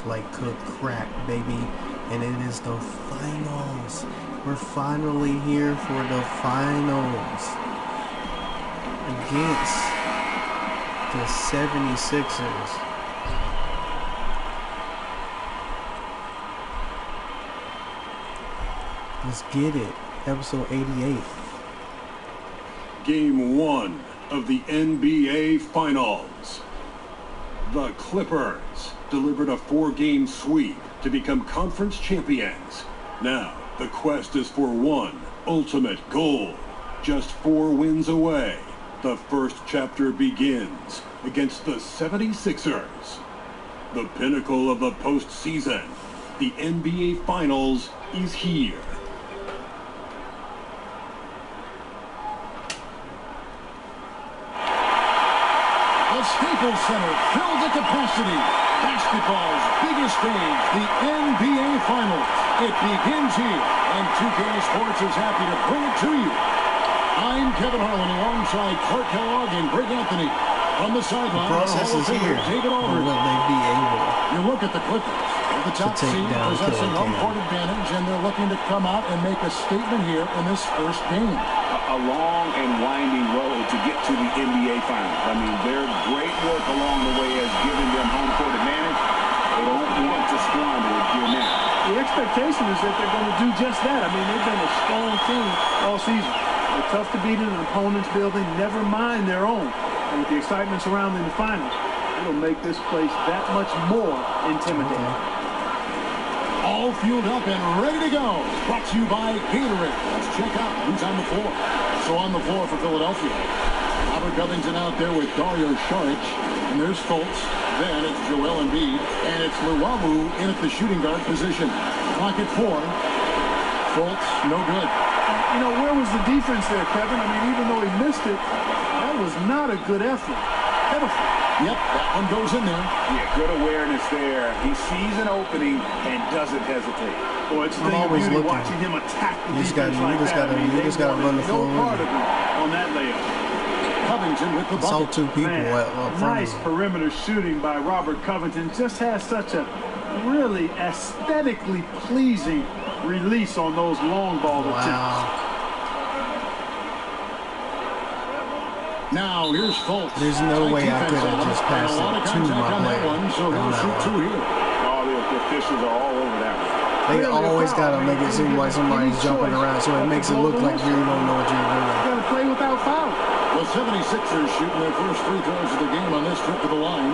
like cooked crack, baby. And it is the finals. We're finally here for the finals against the 76ers. Let's get it. Episode 88. Game 1 of the NBA Finals. The Clippers delivered a 4-game sweep to become conference champions. Now, the quest is for one ultimate goal. Just 4 wins away. The first chapter begins against the 76ers. The pinnacle of the postseason. The NBA Finals is here. Staples Center filled to capacity. Basketball's biggest stage, the NBA Finals. It begins here, and 2K Sports is happy to bring it to you. I'm Kevin Harlan alongside Clark Kellogg and Greg Anthony. On the sideline, the process is here. David Aldridge. Will they be able? You look at the Clippers, the top seed possessing home court advantage, and they're looking to come out and make a statement here in this first game. A long and winding road to get to the NBA Finals. I mean, their great work along the way has given them home court advantage. They don't want to squander it here now. The expectation is that they're going to do just that. I mean, they've been a strong team all season. They're tough to beat in an opponent's building, never mind their own. And with the excitement surrounding the finals, it'll make this place that much more intimidating. All fueled up and ready to go. Brought to you by Gatorade. Let's check out who's on the floor. So on the floor for Philadelphia, Robert Covington out there with Dario Saric. And there's Fultz. Then it's Joel Embiid. And it's Luwawu in at the shooting guard position. Clock at 4. Fultz, no good. You know, where was the defense there, Kevin? I mean, even though he missed it, that was not a good effort. Pitiful. Yep, that one goes in there. Yeah, good awareness there. He sees an opening and doesn't hesitate. Boy, it's always looking. Watching him attack the defense like that. You just got to run the floor. No part of him on that layup. Covington with the bucket. I saw 2 people nice perimeter shooting by Robert Covington. Just has such a really aesthetically pleasing release on those long ball attempts. Now here's Fultz. There's no way I could have just passed it to my player. So he'll shoot 2 here. Oh, the officials are all over that one. They always gotta make it seem like somebody's jumping around, so it makes it look like you don't know what you're doing. You gotta play without foul. The 76ers shooting their first free throws of the game on this trip to the line.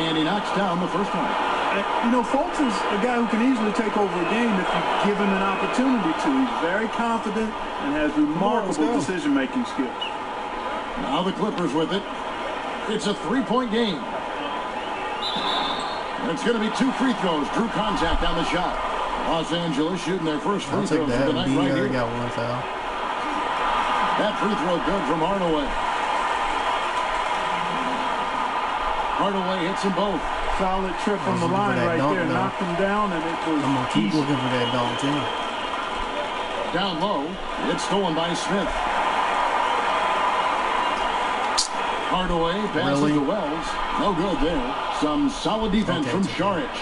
And he knocks down the first one. You know, Fultz is a guy who can easily take over a game if you give him an opportunity to. He's very confident and has remarkable decision-making skills. Now the Clippers with it. It's a 3-point game. It's going to be 2 free throws. Drew contact on the shot. Los Angeles shooting their first free throws of the night right here. Got 1 foul. That free throw good from Hardaway. Hardaway hits them both. Solid trip on the line right there. Knocked him down, and it was I'm going to keep looking for that dunk, too. Down low. It's stolen by Smith. Hardaway passes to Wells. No good there. Some solid defense from Saric.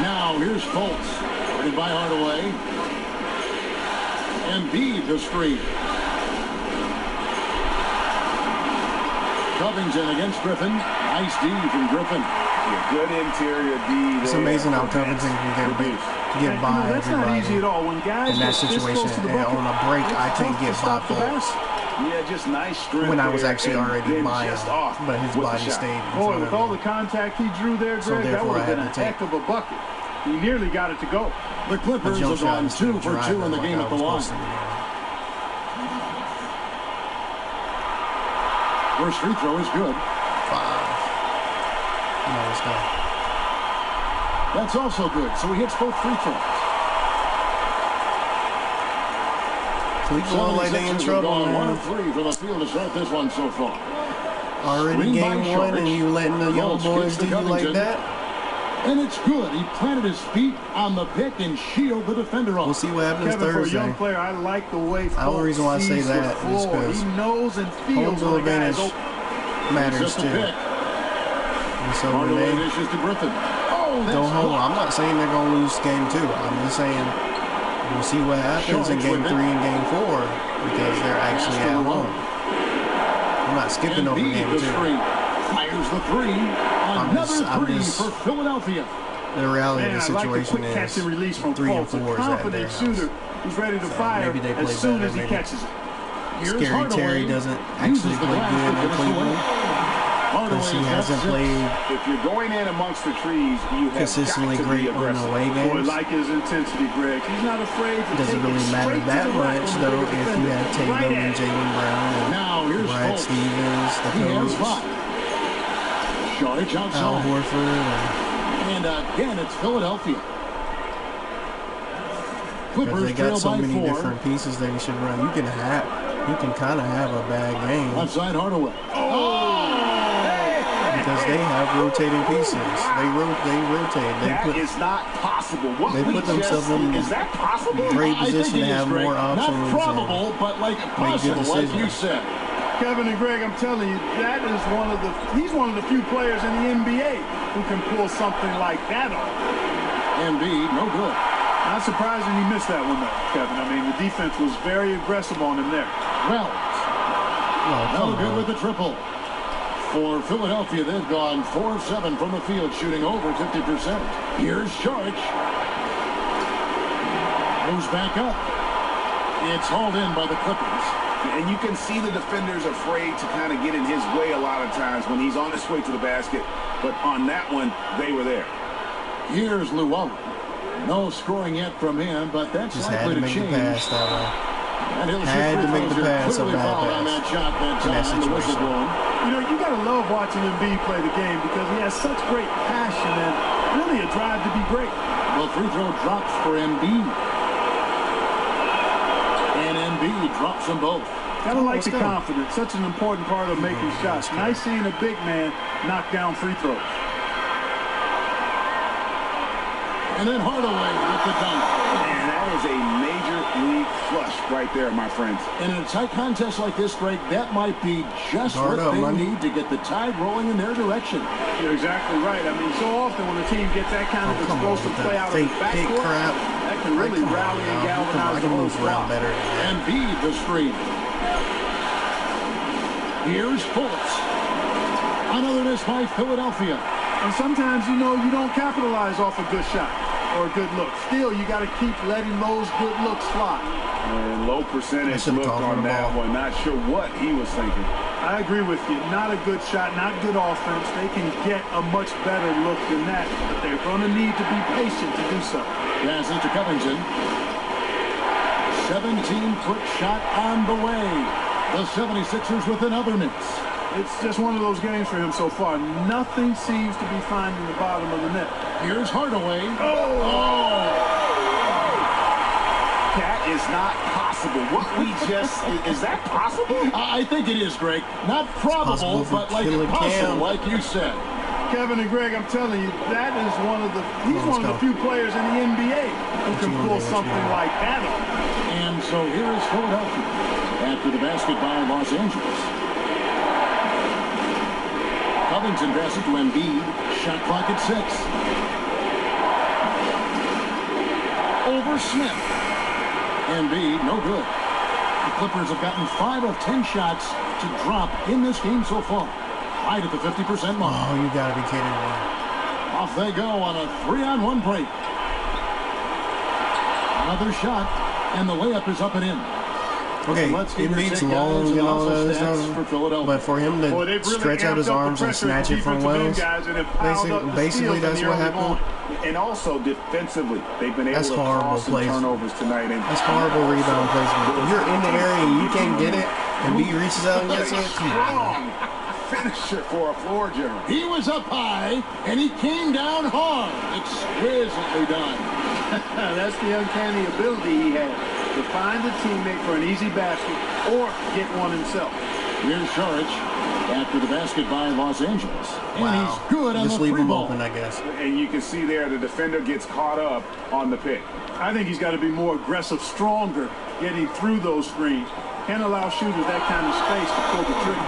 Now here's Fultz. Guarded by Hardaway. Embiid the screen. Covington against Griffin. Nice D from Griffin. Yeah, good interior D. It's amazing how Covington can get by that's everybody. Not easy at all. When guys in that situation, and on a break, I can't get by Fultz. Yeah, just nice strength. When I was actually already by him, but his body stayed. Boy, with all the contact he drew there, Greg, that would have been a heck of a bucket. He nearly got it to go. The Clippers have gone 2 for 2 in the game at the line. First free throw is good. 5. No, it's not. That's also good. So he hits both free throws. Cleveland like they in trouble, man. 1 of 3 for the field to start this one so far. Already game 1 and you letting the young boys do you like that? And it's good. He planted his feet on the pick and shielded the defender off. We'll see what happens Kevin, for a Thursday. young player, I like the way The only reason why I say that is because he knows and feels home field when a guy is advantage open. matters Just a too. pick. And so when Hardaway they dishes to Griffin. Oh, go home, I'm not saying they're going to lose game 2. I'm just saying we'll see what happens in game 3 and game 4 because they're actually at home. I'm not skipping over game 2. Fires the three. Another three for Philadelphia. The reality Man, of the I like the situation quick catch and release is from 3 and Fultz, 4 a is at their confident house. shooter who's ready to fire maybe they play as soon better, as he maybe. catches it. Here's Scary Hardaway. Terry doesn't Uses actually the play glass good to in finish the Cleveland win. because he Hardaway's got hasn't 6. played If you're going in amongst the trees, you have consistently got to great be on aggressive. away Boy, games. like his intensity, Greg. He's not afraid to It doesn't take really it matter straight that to the rack much when though the if you have Tatum right and at Jaylen Brown and Now here's Brad Fultz. Stevens, the He has coach, 5. Sharge Al outside. Horford. And again, it's Philadelphia. Because Clippers they trail got so by many 4. different pieces they should run. You can kind of have a bad game Left side Hardaway. because they have rotating pieces. They rotate. They That is not possible. What they we put just themselves in see, is that possible? great I think position it to is, have Greg. more options. Not probable, but like possible, like you decisions. said. Kevin and Greg, I'm telling you, that is he's one of the few players in the NBA who can pull something like that off. Embiid, no good. Not surprising he missed that one, though, Kevin. I mean, the defense was very aggressive on him there. Wells, Oh, no good with the triple. For Philadelphia, they've gone 4 of 7 from the field, shooting over 50%. Here's Sharge. Moves back up. It's hauled in by the Clippers. And you can see the defenders afraid to kind of get in his way a lot of times when he's on his way to the basket. But on that one, they were there. Here's Llewellyn. No scoring yet from him, but that's just had likely to to make change. the pass that way. And he'll Had shoot to make the free throws pass, here. a Clearly bad fouled on pass that shot that in that time, and the whistle situation. blown. You know, you got to love watching Embiid play the game because he has such great passion and really a drive to be great. The free throw drops for Embiid. And Embiid drops them both. Gotta like let's the go. confidence. Such an important part of making shots. Nice seeing a big man knock down free throws. And then Hardaway with the dunk. And that is a major league flush right there, my friends. And in a tight contest like this, Greg, that might be just Guard what up, they money. need to get the tide rolling in their direction. You're exactly right. I mean, so often when a team gets that kind of Come on explosive with play that out of the fake pick backcourt, crap. that can really Come on rally and now. Come on, galvanize I the can whole move around squad. better than that. Embiid the screen. Here's Fultz. Another miss by Philadelphia. And sometimes, you know, you don't capitalize off a good shot or a good look. Still, you got to keep letting those good looks fly. And low percentage should've look gone for on the that ball. one. Not sure what he was thinking. I agree with you. Not a good shot, not good offense. They can get a much better look than that, but they're going to need to be patient to do so. Passes to Covington. 17-foot shot on the way. The 76ers with another miss. It's just one of those games for him so far. Nothing seems to be finding the bottom of the net. Here's Hardaway. That is not possible. What we just... is that possible? I think it is, Greg. Not probable, possible for but like Killer possible, Cam. like you said. Kevin and Greg, I'm telling you, that is he's one of the few players in the NBA who can pull something like that off. And so here is Philadelphia after the basket by Los Angeles. Covington passes to Embiid. Shot clock at 6. Over Smith. Embiid, no good. The Clippers have gotten 5 of 10 shots to drop in this game so far. Right at the 50% mark. Oh, you gotta be kidding me. Off they go on a 3-on-1 break. Another shot, and the layup is up and in. Okay, Let's get it your means take, guys, long and and all also that stats stuff, for Philadelphia. but for him to Boy, they've really stretch out his amped up the arms and pressure snatch it from defensive end Wells, guys and have piled up the basically steals that's in the what early happened. going. And also defensively, they've been able That's to horrible cause some plays. turnovers tonight. And That's horrible rebound placement. If you're in the area and you can't get it, and B reaches out and gets it, come on. strong finisher for a floor general. He was up high, and he came down hard. Exquisitely done. That's the uncanny ability he has to find a teammate for an easy basket or get one himself. Here's Saric. after the basket by Los Angeles. And Wow. he's good on Just the leave three him ball. open, I guess. And you can see there the defender gets caught up on the pick. I think he's got to be more aggressive, stronger, getting through those screens. Can't allow shooters that kind of space to pull the trigger.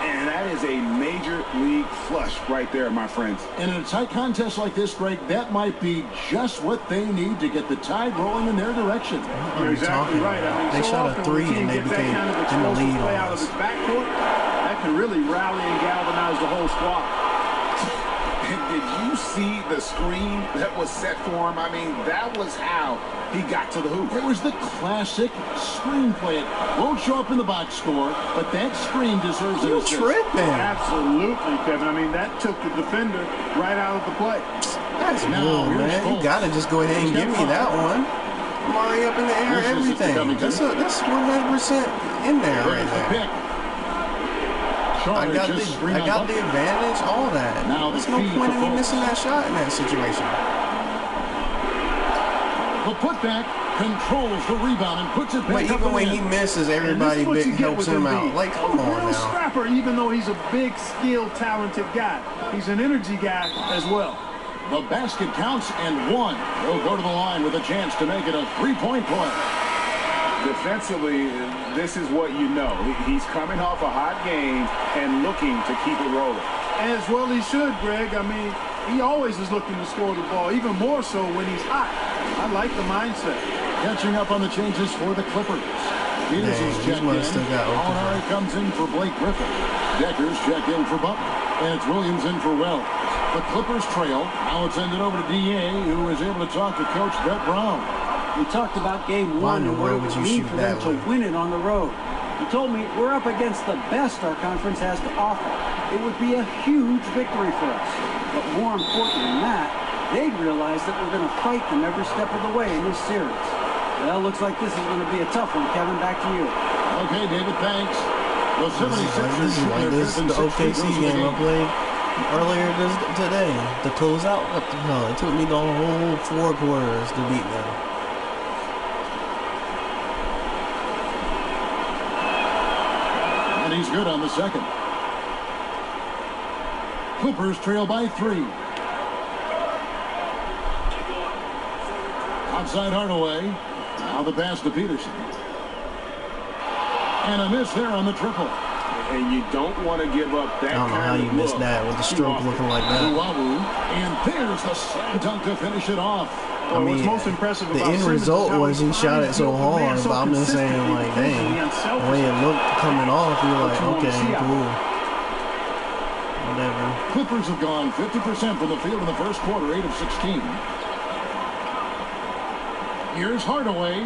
And that is a major league flush right there, my friends. And in a tight contest like this, Greg, that might be just what they need to get the tide rolling in their direction. You're exactly right. I mean, They so shot a often three when a team and they gets that became kind of in the explosive lead play on out of us. its backcourt, that can really rally and galvanize the whole squad. Did you see the screen that was set for him? I mean, that was how he got to the hoop. It was the classic screen play. It won't show up in the box score, but that screen deserves an You assist. tripping. Absolutely, Kevin. I mean, that took the defender right out of the play. That's Now, cool, here's man. You Fultz. gotta just go ahead and He's give got me five. that one. I'm already up in the air, This is everything. coming to- That's 100% in there right There's the there. pick. I Charlotte got just screen the on bucket. advantage, all that. Now the There's no feed point to in me Fultz. missing that shot in that situation. The putback controls the rebound and puts it But back up even and when in. he misses, And this everybody is what you get helps with him Embiid. out. Like, come a on real now. scrapper, even though he's a big, skilled, talented guy. He's an energy guy as well. The basket counts and one. He'll go to the line with a chance to make it a three-point play. Defensively, this is what you know. He's coming off a hot game and looking to keep it rolling. As well he should, Greg. I mean, he always is looking to score the ball, even more so when he's hot. I like the mindset. Catching up on the changes for the Clippers. Peters Dang, is he's checked one in. still got open. Gallinari comes in for Blake Griffin. Decker's checked in for Butler. And it's Williams in for Wells. The Clippers trail. Now it's ended over to D.A., who was able to talk to Coach Brett Brown. We talked about game Why in one the and what it world would would you mean shoot for them that to way? win it on the road. He told me we're up against the best our conference has to offer. It would be a huge victory for us. But more important than that, they'd realize that we're going to fight them every step of the way in this series. Well, looks like this is going to be a tough one. Kevin, back to you. Okay, David, thanks. The 76ers This is shoot like their this fifth and the sixth free OKC throws of the game I played earlier today. To close out, no, it took me the whole 4 quarters to beat them. And he's good on the second. Clippers trail by 3. Outside Hardaway. Now the pass to Peterson. And a miss there on the triple. And you don't want to give up that I don't know how kind you of missed look that with the too stroke often. looking like that. Uwawu. And there's the slam dunk to finish it off. I What's mean, most impressive the about end Simmons is result how was he shot it so finds the open man hard, so but I'm just saying, consistently, like, efficiently, dang, unselfishly. the way it looked coming off, you're like, What you wanna okay, see out cool. Whatever. Clippers have gone 50% from the field in the first quarter, 8 of 16. Here's Hardaway,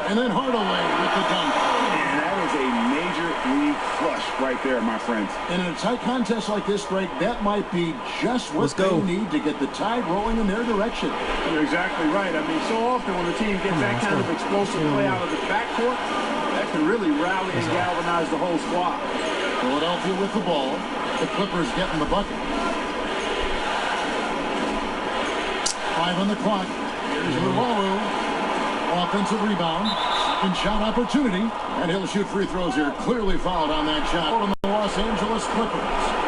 and then Hardaway with the dunk. And that is a major league flush right there, my friends. And in a tight contest like this, Greg, that might be just what Let's go. they need to get the tide rolling in their direction. You're exactly right. I mean, so often when a team gets that kind of explosive play out of its backcourt, that can really rally and galvanize the whole squad. Philadelphia with the ball. The Clippers getting the bucket. 5 on the clock. Here's Uwawu. Offensive rebound. Second shot opportunity. And he'll shoot free throws here. Clearly fouled on that shot. On the Los Angeles Clippers.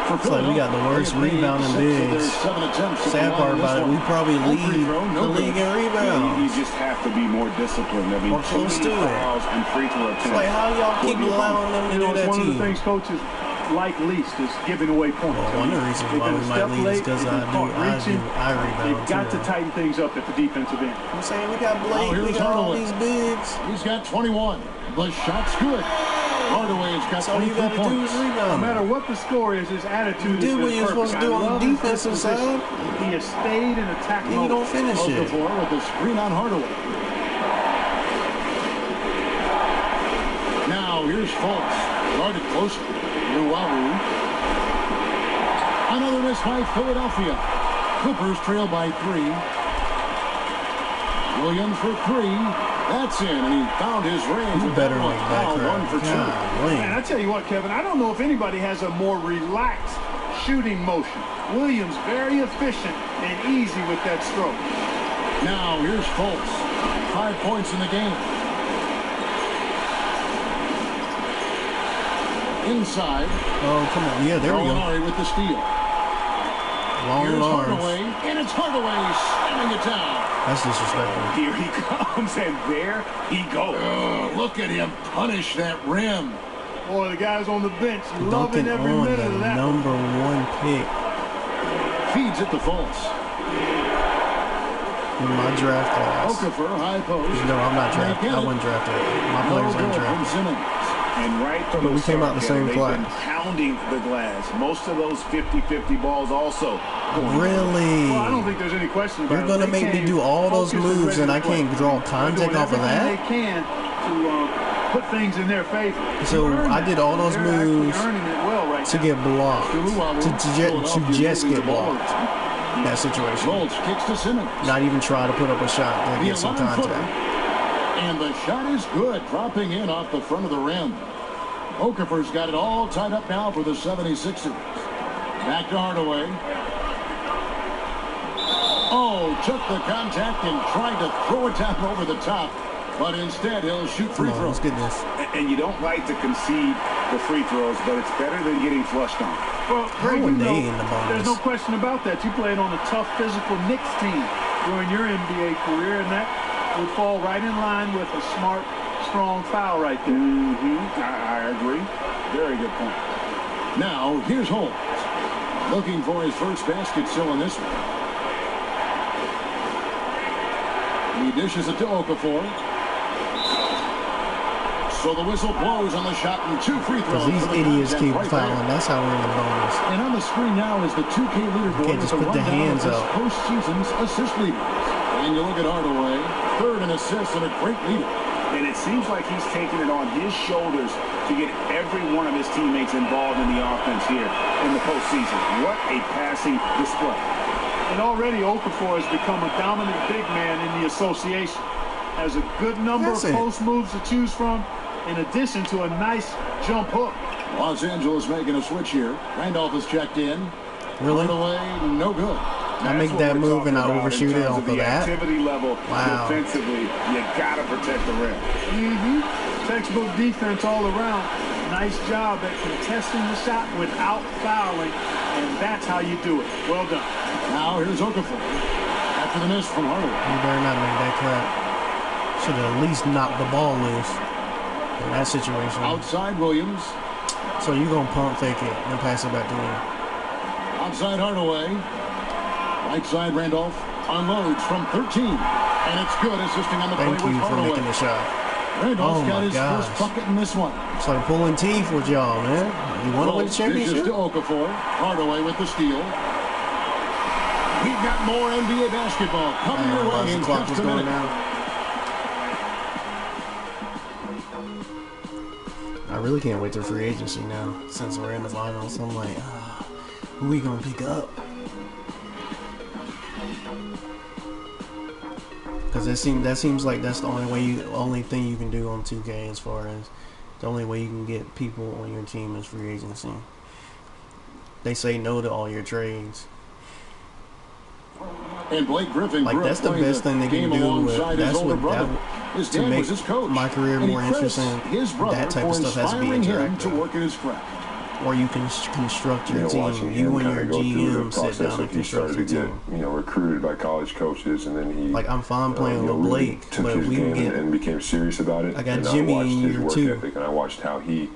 It's like we got the worst rebounding bigs. Sad part about it, we probably lead the league in rebounds. You just have to be more disciplined. I mean, Or too close many to it. fouls and free throw attempts. It's like, how y'all keep Put you allowing them to You know, do it's that one to of the you? things coaches like least is giving away points. Well, one of the reasons They've why been we a might step lead is late, because they've been caught reaching. I rebound They've got too. to tighten things up at the defensive end. I'm saying we got Blake, here's we got all Hardaway. these bigs. He's got 21. The shot's good. Hardaway's got That's all you 23 got to do points. is rebound. No matter what the score is, his attitude You did is what you're supposed to do on the defensive side. He has stayed in attack And you mode. don't finish it. Okafor with the screen on Hardaway. Now here's Fultz. Guarded closer. Uwawu. Another miss by Philadelphia. Clippers trail by 3. Williams for 3. That's in, and he found his range. You with better that one. make that Now crap. 1 for 2. And I tell you what, Kevin, I don't know if anybody has a more relaxed shooting motion. Williams very efficient and easy with that stroke. Now here's Fultz. 5 points in the game. inside. Oh, come on. Yeah, there we go. Molinari with the steal. Long Here's arms. Hardaway, and it's Hardaway slamming it down. That's disrespectful. Here he comes, and there he goes. Oh, look at him punish that rim. Boy, the guys on the bench loving Dunking every on minute the of that. #1 pick. Feeds it to Fultz. In my draft class. Okafor, high post. No, I'm not drafted. I wasn't drafted. My players No ain't good from drafted. Simmons. And right from But the we came out the start, same they've class. been pounding the glass. Most of those 50-50 balls also. Really? Well, I don't think there's any question about it. You're going to They make me came do all those focused and moves ready and to I play. can't draw They're contact doing off of everything that? they can to put things in their favor. So You earned I did all those They're actually moves earning it well right to now. get blocked. To just get blocked in that situation. Fultz kicks to Simmons. Not even try to put up a shot to The get some 11-footer. contact. And the shot is good, dropping in off the front of the rim. Okafor's got it all tied up now for the 76ers. Back to Hardaway. Oh, took the contact and tried to throw it down over the top. But instead, he'll shoot free Come on, let's throws. get this. And you don't like to concede the free throws, but it's better than getting flushed on. Well, Greg, were you they know, in the bonus? there's no question about that. You played on a tough, physical Knicks team during your NBA career, and that would fall right in line with a smart, strong foul right there. I agree. Very good point. Now, here's Holmes. Looking for his first basket still in this one. He dishes it to Okafor. So the whistle blows on the shot and 2 free throws. Because these for the idiots contact keep right fouling. there. That's how we're in the bonus. And on the screen now is the 2K leaderboard can't just with put the rundown hands of this up. postseason's assist leaders. And you look at Hardaway, 3rd in assists and a great leader. And it seems like he's taking it on his shoulders to get every one of his teammates involved in the offense here in the postseason. What a passing display. And already Okafor has become a dominant big man in the association. Has a good number That's of it. post moves to choose from, in addition to a nice jump hook. Los Angeles making a switch here. Randolph is checked in. Really? Hardaway, no good. I make That's that what we're move and I talking about overshoot in it terms off of the that. activity level Wow. defensively. You gotta protect the rim. Textbook defense all around. Nice job at contesting the shot without fouling, and that's how you do it. Well done. Now here's Okafor. After the miss from Hardaway. You better not make that cut. Should have at least knocked the ball loose in that situation. Outside Williams. So you going to pump fake it and pass it back to me. Outside Hardaway. Right side Randolph. Unloads from 13. And it's good, assisting on the Thank play you with for Hardaway. making the shot. Randolph's Oh got my his gosh. first bucket in this one. It's like pulling teeth with y'all, man. You want to win the Dishes championship? to Okafor. Hardaway with the steal. We've got more NBA basketball coming your way The in clock just was a going minute. down. I really can't wait till free agency now, since we're in the finals. I'm like, who we gonna pick up? Because that seems like that's the only thing you can do on 2K as far as the only way you can get people on your team is free agency. They say no to all your trades. And Blake Griffin Like grew up that's the playing best thing they can game do. alongside his That's older what brother. His to dad make was his coach. my career And he more credits interesting. his brother That type for of stuff has to be inspiring him to interactive. work at his craft. Or you can construct your Watching team. him You and kind your of go through the GM sit process down of and he construct started your to team. get, recruited by college coaches, and then he, Like I'm fine playing with really Blake, took but his we game can get. and became serious about it. I got and Jimmy I watched in his year work 2. ethic, and I watched how he,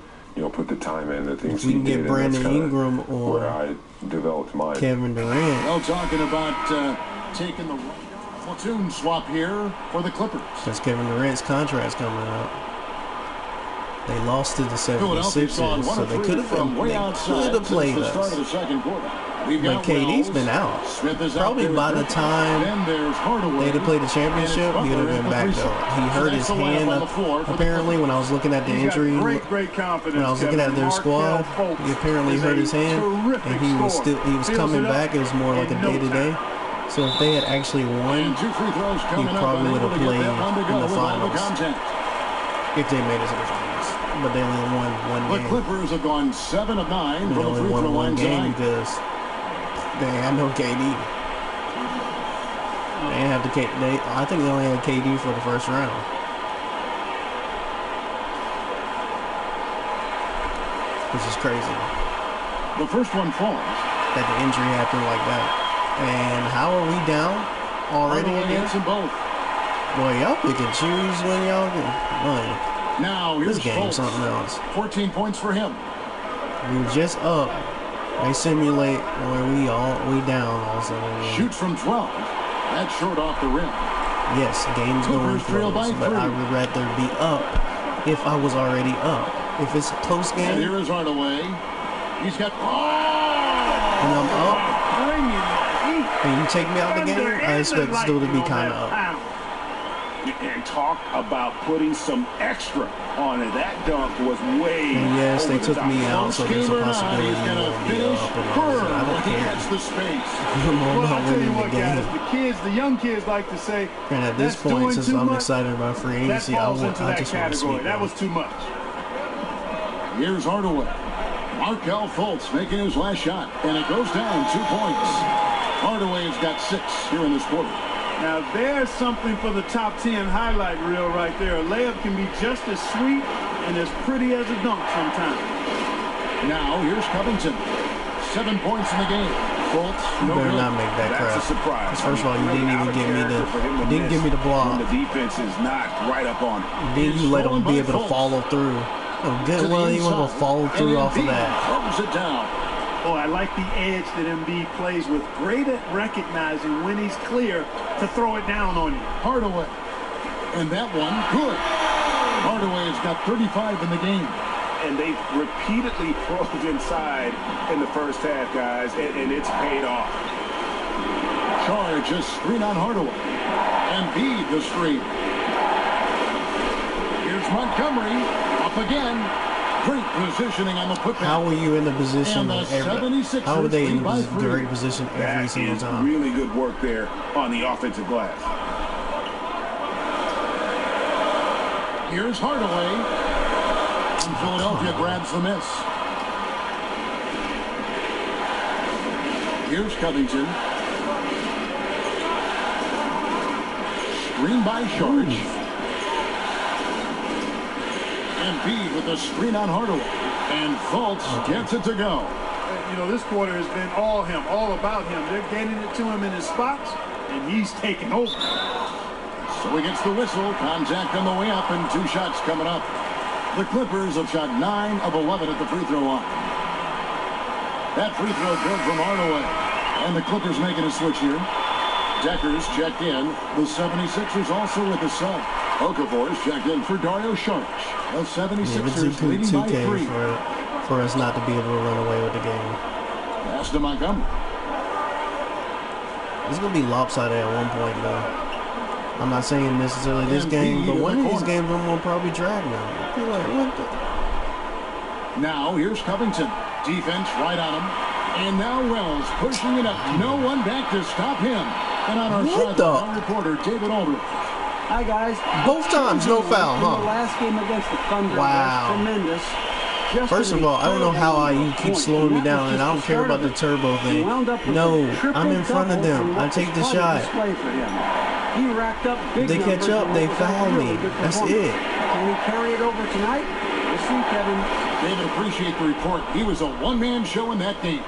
put the time in, the things If we he can get did, and Brandon that's kinda Ingram where or I developed mine. Kevin Durant, Well, talking about taking the platoon swap here for the Clippers. because Kevin Durant's contract's coming up. They lost to the Philadelphia 76ers, saw one so of they three could have from way outside since played the start us. of the second quarter. We've But got KD's Wells. been out. Smith is Probably out there by with the Griffin. time Then there's Hardaway. they'd have played the championship, And he would have it's been Butler back at the though. three. He hurt So his that's the lineup hand on the floor for the apparently when I was looking at the He's got injury. great confidence. When I was looking at their squad, he apparently hurt his hand, and he was coming back. It was more like a day-to-day. So if they had actually won, And 2 free throws coming up, probably unable would have to get played that one to in go the with all the finals. contact. if they made it to the finals, but they only won one The game. Clippers have gone 7 of 9 They from the only free throw won one line game tonight. because they had no KD. They didn't have the K. I think they only had KD for the first round. which is crazy The first one falls. that the injury happened like that. And how are we down already Hardaway in hits this? them both. Boy, y'all pick and choose when y'all get. Boy, Now here's this game's Fultz. something else. 14 points for him. We just up. They simulate where we down all of a sudden. Shoots from 12. That's short off the rim. Yes, game's going Clippers trail by close, but 3. I would rather be up if I was already up. If it's a close And game here is Hardaway. He's got. and I'm up Bring it. and you take me out the game, I expect still to be kind of up. And talk about putting some extra on it. That dunk was way. And yes, they over the took top. me out, so there's a possibility He's you going to won't be finish up and all that. I firm don't when he care. gets the space. I'm all Well, about I tell you winning the what, game. guys, the young kids like to say, And at this "That's point, doing since too I'm much," excited about free that agency, I falls into that just want to category. sweep That them. was too much. Here's Hardaway. Markel Fultz making his last shot, and it goes down 2 points. Hardaway has got 6 here in this quarter. Now, there's something for the top 10 highlight reel right there. A layup can be just as sweet and as pretty as a dunk sometimes. Now here's Covington. 7 points in the game. Fultz, You no better good. not make that That's a crap. surprise. 'Cause first of all, you didn't even give me the block. When the defense is not right up on it. Then you let them stolen be by able to Fultz. follow through. Oh, To good the one, you want to inside. follow through And off of Embiid that. closes it down. Oh, I like the edge that Embiid plays with. Great at recognizing when he's clear to throw it down on you. Hardaway. And that one, good. Hardaway has got 35 in the game. And they've repeatedly probed inside in the first half, guys, and it's paid off. Charge just screen on Hardaway. Embiid the screen. Here's Montgomery. Up again. Great positioning on the putback. How are you in the position? And the 76ers How are they in lead by the 3. great position every That single is time? really good work there on the offensive glass. Here's Hardaway. And Philadelphia grabs the miss. Here's Covington. Screen by Sharge. Embiid with the screen on Hardaway. And Fultz gets it to go. You know, this quarter has been all him, all about him. They're getting it to him in his spots, and he's taking over. So he gets the whistle. Contact on the way up, and 2 shots coming up. The Clippers have shot 9 of 11 at the free throw line. That free throw good from Hardaway. And the Clippers making a switch here. Decker's checked in. The 76ers also with the sub. Okafor's checked in for Dario Saric. The Yeah, 76ers it's leading by 2K 3. for us not to be able to run away with the game. Pass to Montgomery. It's going to be lopsided at one point, though. I'm not saying necessarily this Embiid game, but in one the of these corner. games I'm going to probably drag now. I feel like, what the? Now here's Covington. Defense right on him. And now Wells pushing it up. No one back to stop him. And on our What sideline, the? our reporter David Aldridge. Hi, guys. Both times, no foul, In huh? The last game against the Thunder Wow. was tremendous. Just First in of the all, I don't know third how and you one keep point. slowing me And that down, was and I don't just care the about the start of turbo it. He thing. wound up with No, a triple I'm in front of double them. for I what take the was quite a shot. display for him. He racked up big If they catch numbers up, in they what was a foul really me. good That's performance. it. Can he carry it over tonight? We'll see, Kevin. David, appreciate the report. He was a one-man show in that game.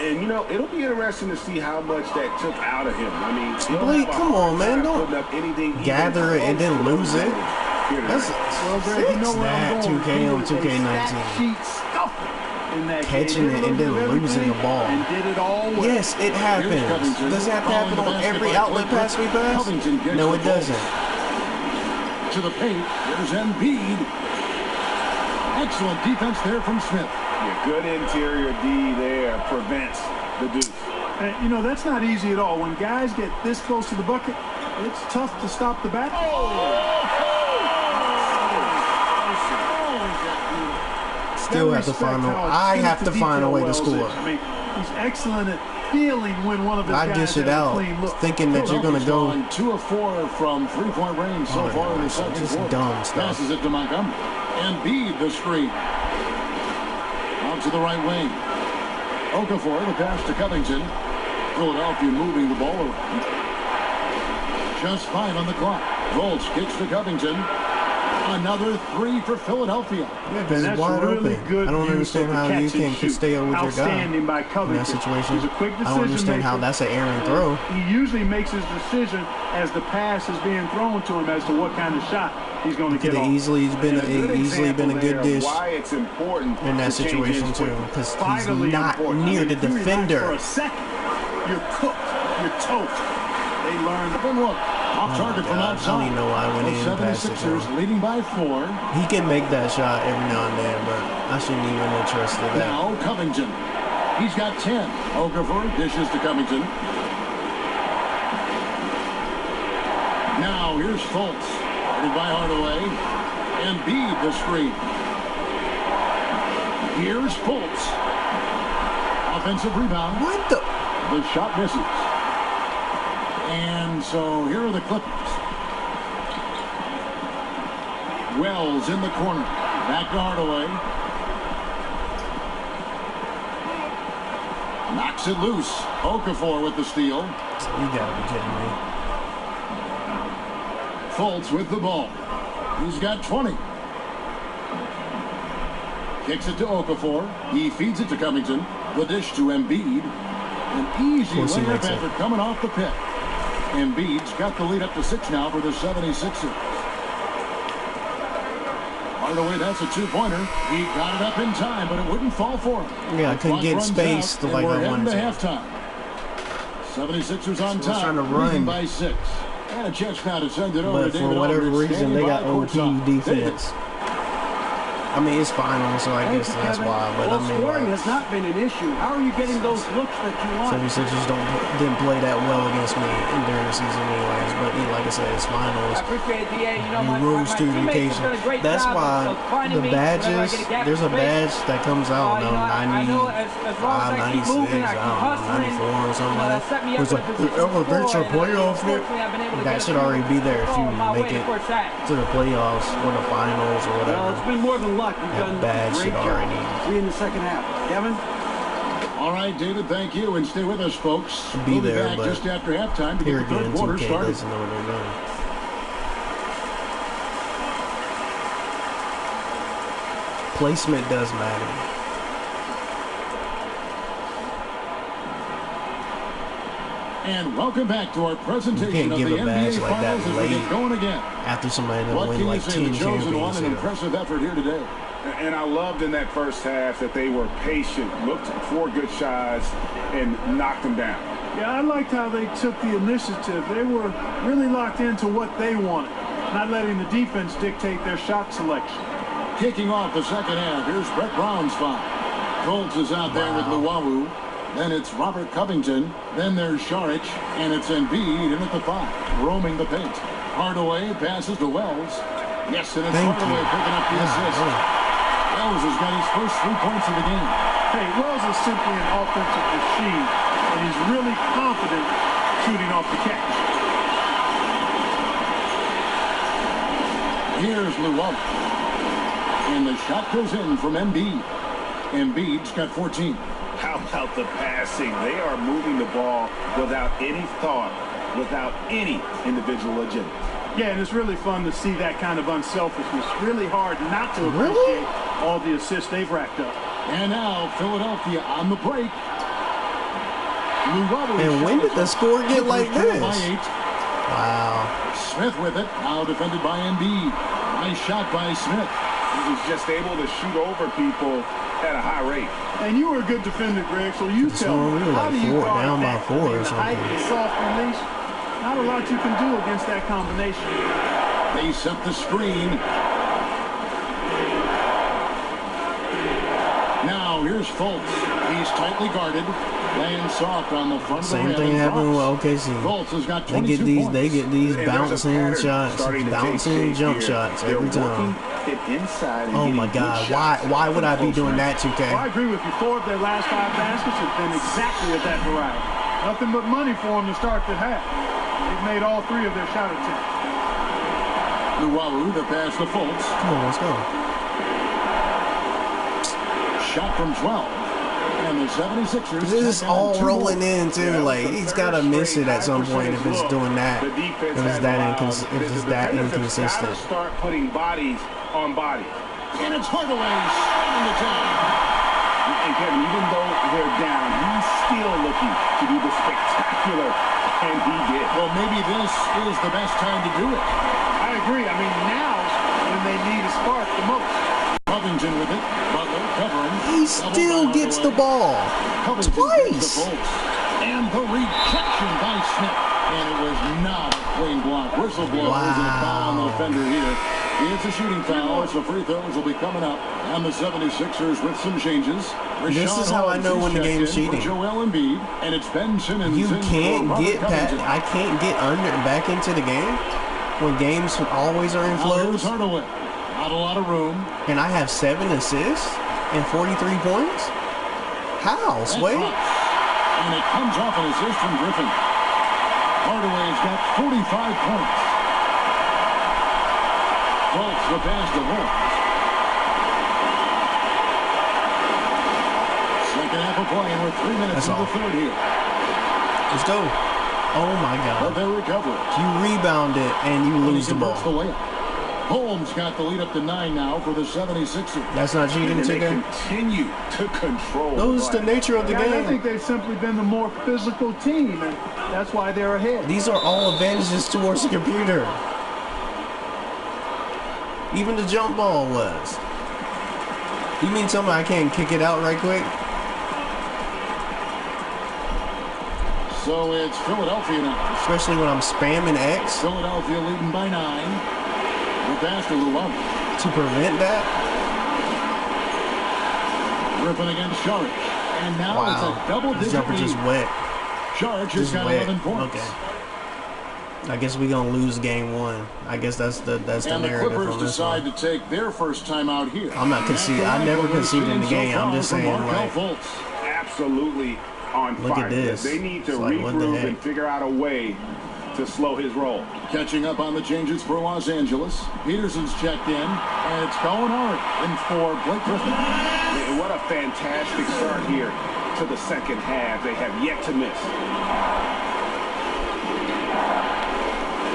And, you know, it'll be interesting to see how much that took out of him. I mean, he'll Blake, have a come hard on, man. time Don't putting up anything gather even it and then close to lose it. here tonight. That's Well, Greg, you know where I'm that going. 2K He on was a 2K19. stat sheet stuffer in that Catching game. it and then Did a little losing bit of the ball. everything And did it all well. Yes, it happens. Covington. Does it have to Following happen the on basket every by outlet Clippers. pass we pass? Covington gets No, the it ball. doesn't. To the paint. There's Embiid. Excellent defense there from Smith. Yeah, good interior D there prevents the deuce. And, you know, that's not easy at all. When guys get this close to the bucket, it's tough to stop the back. Still have to find a. I have to find a way to score. I mean, he's excellent at feeling when one of his I guys dish it has a out, clean look. thinking that you're gonna go. Philadelphia's gone 2 of 4 from three-point range so Oh, far in the no, second just quarter. dumb stuff. Passes it to Montgomery. Embiid the screen. Out to the right wing. Okafor the pass to Covington. Philadelphia moving the ball around. Just 5 on the clock. Fultz kicks to Covington. Another three for Philadelphia. Yeah, because That's it's wide really open. good I don't use of understand the how you catch and can shoot. stay with your guy Outstanding by in Covington. that situation. He's a quick I don't understand how decision-maker. that's an errant throw. He usually makes his decision as the pass is being thrown to him as to what kind of shot he's going to Could get have off. easily been a good dish Why it's important in that to change situation his too, quickly. because he's Vitally not important. near I mean, the if you relax For defender. a second, you're cooked. You're toast. They learned. Good look. Off target from God, I don't outside. even know why I went The in past it, 76ers though. leading by 4. He can make that shot every now and then, but I shouldn't even have trusted that. Now Covington. He's got 10. Okafor dishes to Covington. Now here's Fultz. Guarded by Hardaway. Embiid the screen. Here's Fultz. Offensive rebound. What the? The shot misses. And so here are the Clippers. Wells in the corner. Back to Hardaway. Knocks it loose. Okafor with the steal. You gotta be kidding me. Fultz with the ball. He's got 20. Kicks it to Okafor. He feeds it to Covington. The dish to Embiid. An easy course he layup makes it. after coming off the pick. Embiid's got the lead up to 6 now for the 76ers. Hardaway, that's a two-pointer. He got it up in time, but it wouldn't fall for him. Yeah, I The couldn't clock get runs space out, the and way we're I heading wanted to to. halftime. 76ers on So we're top, trying to leading run. by 6. And a chance now to send it over But to for David whatever Aldridge, reason, standing they got by OP courtside. defense. I mean, it's final, so I guess Thank you, that's Kevin. why. But Well, I mean, scoring like, has not been an issue. How are you getting those looks that you want? 76ers didn't play that well against me during the season anyways. But yeah, like I said, it's finals. I appreciate it, DA. You know, You my rose to the teammates occasion. have done a great That's job why of finding the me whenever I badges, get a gap there's a in space. badge that comes out You know, on I know as long as I keep 96, moving, I keep I don't know, hustling, 94 or something like that set me that. up It's in like, a position oh, to eventual score, and, playoff here. unfortunately, I've been able to That get should already be there if you on my make way it for a sack. to the playoffs or the finals or Well, whatever. it's been more than luck. You've That done badge a great should job. already- 3 in the second half. Kevin? All right, David, thank you, and stay with us, folks. Be We'll there, back but just after halftime to Here get the again, third quarter 2K started. doesn't know what they're doing. Placement does matter. And welcome back to our presentation can't of give the a badge NBA like that Finals as we late. get going again. After somebody that What win can like you say? 10 The chosen one, an championships. impressive effort here today. And I loved in that first half that they were patient, looked for good shots, and knocked them down. Yeah, I liked how they took the initiative. They were really locked into what they wanted, not letting the defense dictate their shot selection. Kicking off the second half, here's Brett Brown's foul. Schultz is out there with Luwawu. Then it's Robert Covington. Then there's Saric, and it's Embiid in at the 5, roaming the paint. Hardaway passes to Wells. Yes, and it's Thank Hardaway you. picking up the assist. Wells has got his first 3 points of the game. Hey, Wells is simply an offensive machine, and he's really confident shooting off the catch. Here's Luwawu. And the shot goes in from Embiid. Embiid's got 14. How about the passing? They are moving the ball without any thought, without any individual agenda. Yeah, and it's really fun to see that kind of unselfishness. Really hard not to appreciate all the assists they've racked up. And now Philadelphia on the break. Luwawu And when did the score get like trailed by this? 8. Wow. Smith with it. Now defended by Embiid. Nice shot by Smith. He was just able to shoot over people at a high rate. And you were a good defender, Greg, so you tell we me, were how like do you guard down by that? 4 or The height, something. the soft release, not a lot you can do against that combination. They set the screen. Now here's Fultz. He's tightly guarded. Laying soft on the front of the Same rim thing and happened with drops. OKC. Fultz has got They 22 get these, points. they get these And there's a bouncing pattern shots, starting to take bouncing shape jump here. shots They're every time. working it inside and Oh getting my good God! shots Why would I be from doing close that, 2K? Well, I agree with you. 4 of their last 5 baskets have been exactly of that variety. Nothing but money for them to start the half. They've made all 3 of their shot attempts. Luwawu to pass to Fultz. Come on, let's go. Shot from 12. And the 76ers. This is all rolling in too. Yeah, like it's a he's very got to miss straight it at some point if it's look. doing that. The defense If it's has that allowed- if it's the that defenders have inconsistent. gotta start putting bodies on bodies. And it's Hardaway shooting the time. And Kevin, even though they're down, he's still looking to do the spectacular, and he did. Well, maybe this is the best time to do it. I agree. I mean, now's when they need a spark the most. Covington with it. Butler covering. He still gets the ball twice. And the rejection by Smith. And it was not a clean block. Whistle blows and a foul on the defender here. It's a shooting foul, so free throws will be coming up. And the 76ers with some changes. This is how I know when the game's cheating. Joel Embiid, and it's Ben Simmons. You in for can't Robert get back. Covington. I can't get back into the game when games always are in Now here's flows. Hardaway. Not a lot of room. And I have 7 assists and 43 points. How, Sway? And it comes off an assist from Griffin. Hardaway's got 45 points. Fultz the pass to Horns. Second half of play, and we're 3 minutes That's into all. the third here. Let's go. Oh my But God! they recover it. You rebound it and you And he lose the converts ball. the layup. Holmes got the lead up to 9 now for the 76ers. That's not cheating, And they chicken. continue to control. Those the play. nature of the Guys, I game. think they've simply been the more physical team, and that's why they're ahead. These are all advantages towards the computer. Even the jump ball was. You mean tell me I can't kick it out right quick? So it's Philadelphia now. Especially when I'm spamming X Philadelphia leading by 9. The pass to Luau. to prevent that. Griffin against Sharp. And now Wow. it's a This double-digit jumper just lead. wet. Sharp has Just got wet. 11 points. Okay. I guess we gonna lose game 1. I guess that's the And the narrative Clippers on this decide one. to take their first time out here. I'm not conceding. I never conceded in the game. I'm just saying, like, Absolutely on Look fire. at this. They need to It's like, what the regroup heck? and figure out a way to slow his roll. Catching up on the changes for Los Angeles. Peterson's checked in, and it's going hard. And for Blake Griffin. And what a fantastic start here to the second half. They have yet to miss.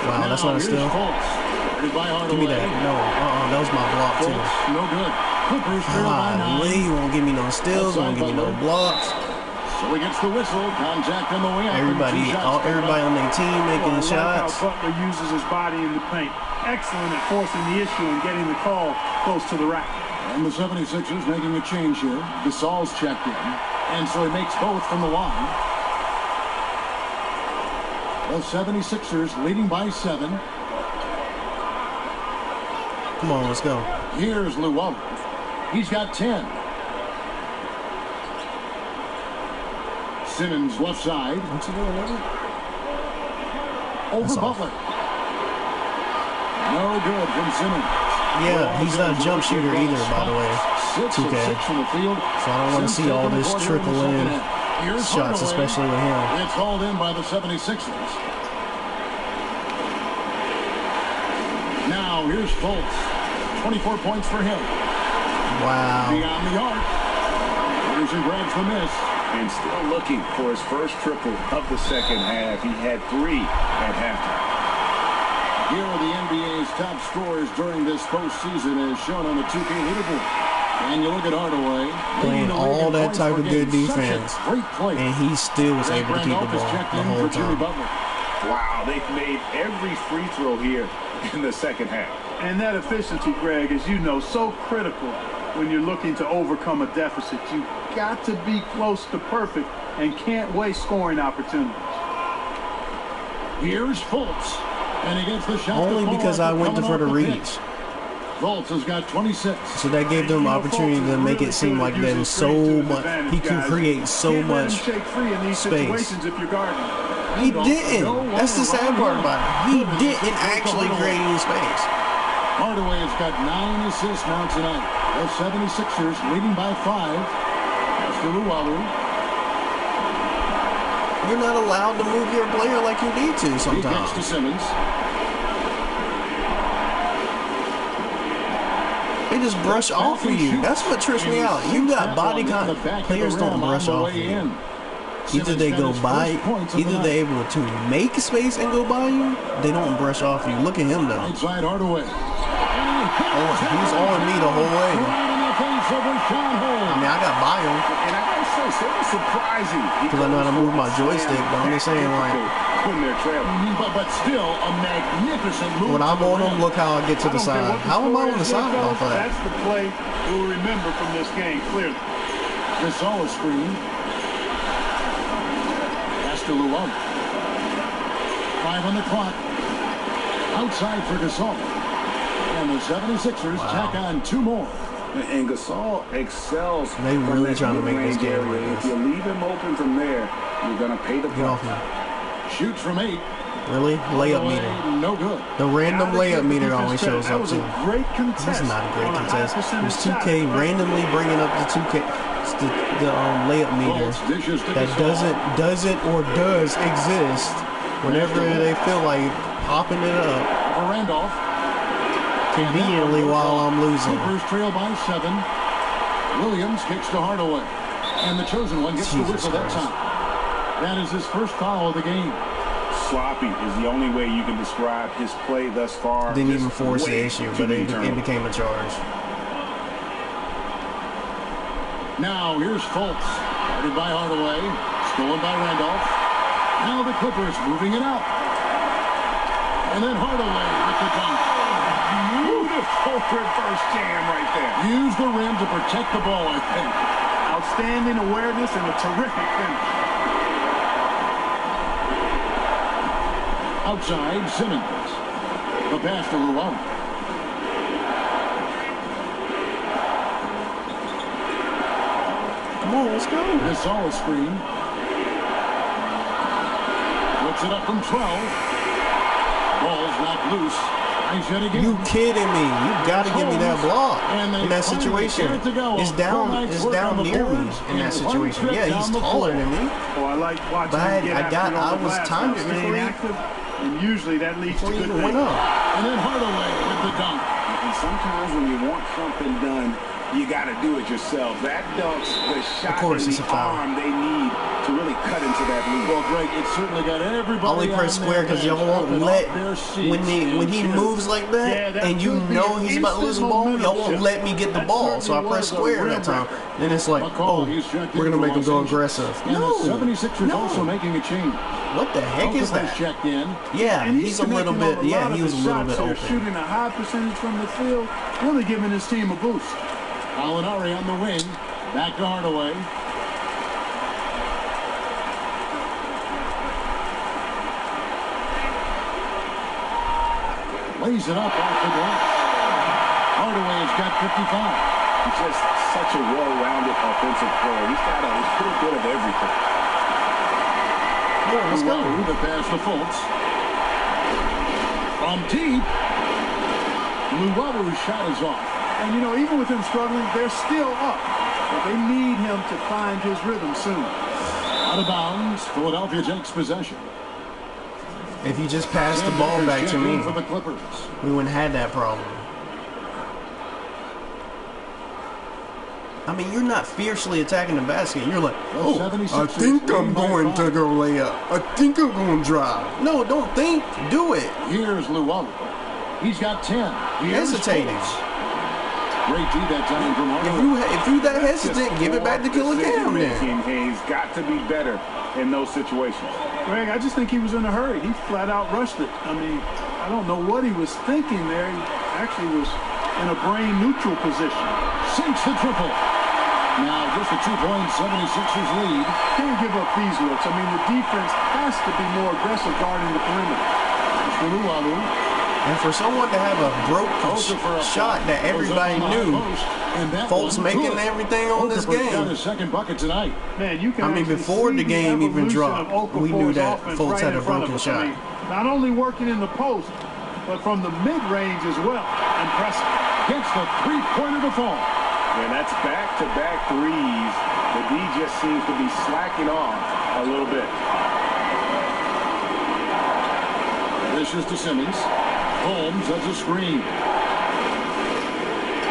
wow, that's not a here's steal. Fultz. Guarded by Give me Hardaway. that. No, that was my block too. Fultz, no good. Clippers trail by 9. Lee won't give me no steals, won't give me no blocks. So he gets the whistle. Contact on the way up. and Everybody, 2 shots coming everybody up. on their team making Well, I like shots. how Butler uses his body in the paint. Excellent at forcing the issue and getting the call close to the rack. And the 76ers making a change here. Gasol's checked in. And so he makes both from the line. The 76ers leading by 7. Come on, let's go. Here's Luau. He's got 10. Simmons left side. What you doing, nigga? Over That's off. Butler. No good from Simmons. Yeah, he's not a jump shooter either, by the way. 6 of 2K. 6 from the field. So I don't want to Since see all taking the this court here in the trickle second in half. Here's shots, Hardaway. especially with him. It's hauled in by the 76ers. Now here's Fultz. 24 points for him. Wow. Beyond the arc. Peterson grabs the miss. And still looking for his first triple of the second half. He had 3 at halftime. Here are the NBA's top scorers during this postseason as shown on the 2K leaderboard. And you look at Hardaway. Playing leading the league all in that points type per of game. good Such a defense. great play. And he still was able to keep the Randolph is ball checked the in whole for Jimmy time. Butler. Wow, they've made every free throw here in the second half. And that efficiency, Greg, as you know, so critical when you're looking to overcome a deficit. You've got to be close to perfect and can't waste scoring opportunities. Here's Fultz. And he gets the shot. Only to fall because after I went coming for the off reach. pitch. Fultz has got 26. So that gave them opportunity to make it seem like there was so much. He could create so much Shake free in these space. situations if you're guarding. He didn't. That's the sad part about it. He didn't actually create any space. Hardaway has got 9 assists now tonight. The 76ers leading by 5. That's to Luau. You're not allowed to move your player like you need to He kicks to sometimes. Simmons. They just brush off of you. That's what trips me out. You got body contact. Players don't brush off of you. Either they go by, either they're able to make space and go by you. They don't brush off you. Look at him though. Outside Hardaway. Oh, he's on me the whole way. I mean, I got by him. And I gotta say, so it's surprising. Because I know how to move my joystick, but I'm just saying, like, when they're traveling. But still, a magnificent move. when I'm on him, look how I get to the side. How am I on the side off of that? That's the play we'll remember from this game, clearly. Gasol screen. Pass to Luau. 5 on the clock. Outside for Gasol. And the 76ers tack on 2 more. And Gasol excels. They really trying to make this game area. like If this. you leave him open from there, you're going to pay the Get off price. me. Shoots from 8. Really? Layup Away, meter. no good. The random layup meter always shows That up was too. a great contest. This is not a great on contest. high It percentage was shot. 2K randomly bringing up the 2K, it's the layup meter Bolts dishes to that Gasol. doesn't or does exist whenever they feel like popping it up For Randolph. conveniently while I'm losing. Clippers trail by 7. Williams kicks to Hardaway. And the chosen one gets the Jesus whistle that Christ. time. That is his first foul of the game. Sloppy is the only way you can describe his play thus far. Didn't even Just force the way issue, too but many it turnovers. became a charge. Now here's Fultz. Guarded by Hardaway. Stolen by Randolph. Now the Clippers moving it out. And then Hardaway with the dunk. Beautiful reverse jam right there. Use the rim to protect the ball, I think. Outstanding awareness and a terrific finish. Outside, Simmons. The pass to Luau. Come on, let's go. Gasol screen. Puts it up from 12. Ball's not loose. Nice hit again. You kidding me? You got to give me that block And they in that finally situation. get it to go. It's down Nice work on the near me boards in that and situation. one Yeah, trip he's down the taller floor. than me. Oh, I like watching But him get after it on I the was glass. timed it Staying before he active, and usually that leads to Before he good even went things. up. And then Hardaway with the dunk. And sometimes when you want something done, you got to do it yourself. That dunk's the shot course, and it's the a foul. arm they need to really cut into that lead. Well, Greg, it certainly got everybody. Only press on square their because y'all bench won't up and let off their seats. when he moves like Yeah, that that and you could be know an he's about to lose the instant ball, momentum y'all won't shift. let me get the That ball. So I certainly press was a square rim that time. record. Then it's like, McCall, oh, he's checked we're in gonna for make him go Los Angeles. aggressive. And No, the 76ers no. also making a change. What the heck is Okafor's that? checked in. Yeah, And he's a little connecting bit. on Yeah, lot he of was a the little shots bit here, open. shooting a high percentage from the field, really giving his team a boost. Alinari on the wing. Back to Hardaway. Lays it up off the glass. Hardaway has got 55. He's just such a well-rounded offensive player. He's got a little bit of everything. Yeah, let's go. Luau, the pass to Fultz. From deep. Luau's shot is off. And, you know, even with him struggling, they're still up. But they need him to find his rhythm soon. Out of bounds. Philadelphia takes possession. If you just pass the ball back to Check in me, for the Clippers. we wouldn't have that problem. I mean, you're not fiercely attacking the basket. You're like, oh, I think I'm going to go lay up. I think I'm going to drive. No, don't think. Do it. Here's Luau. He's got 10. Here's Hesitating. Fultz. Great D that time from Hardaway. If you that hesitant, give it back to Killian then. He's got to be better in those situations. Greg, I just think he was in a hurry. He flat out rushed it. I mean, I don't know what he was thinking there. He actually was in a brain neutral position. Sinks the triple. Now just a 2-point 76ers lead. Can't give up these looks. I mean, the defense has to be more aggressive guarding the perimeter. For Luau. And for someone to have a broke shot that everybody knew, Fultz making everything on this Got game. his second bucket tonight. Man, you can I mean, actually before see the game even evolution dropped, of we knew Okafor's that offense Fultz had in a front of broken us. shot. I mean, not only working in the post, but from the mid-range as well. Impressive. Gets the three-pointer to fall. And that's back-to-back threes. The D just seems to be slacking off a little bit. This is to Simmons. Holmes as a screen.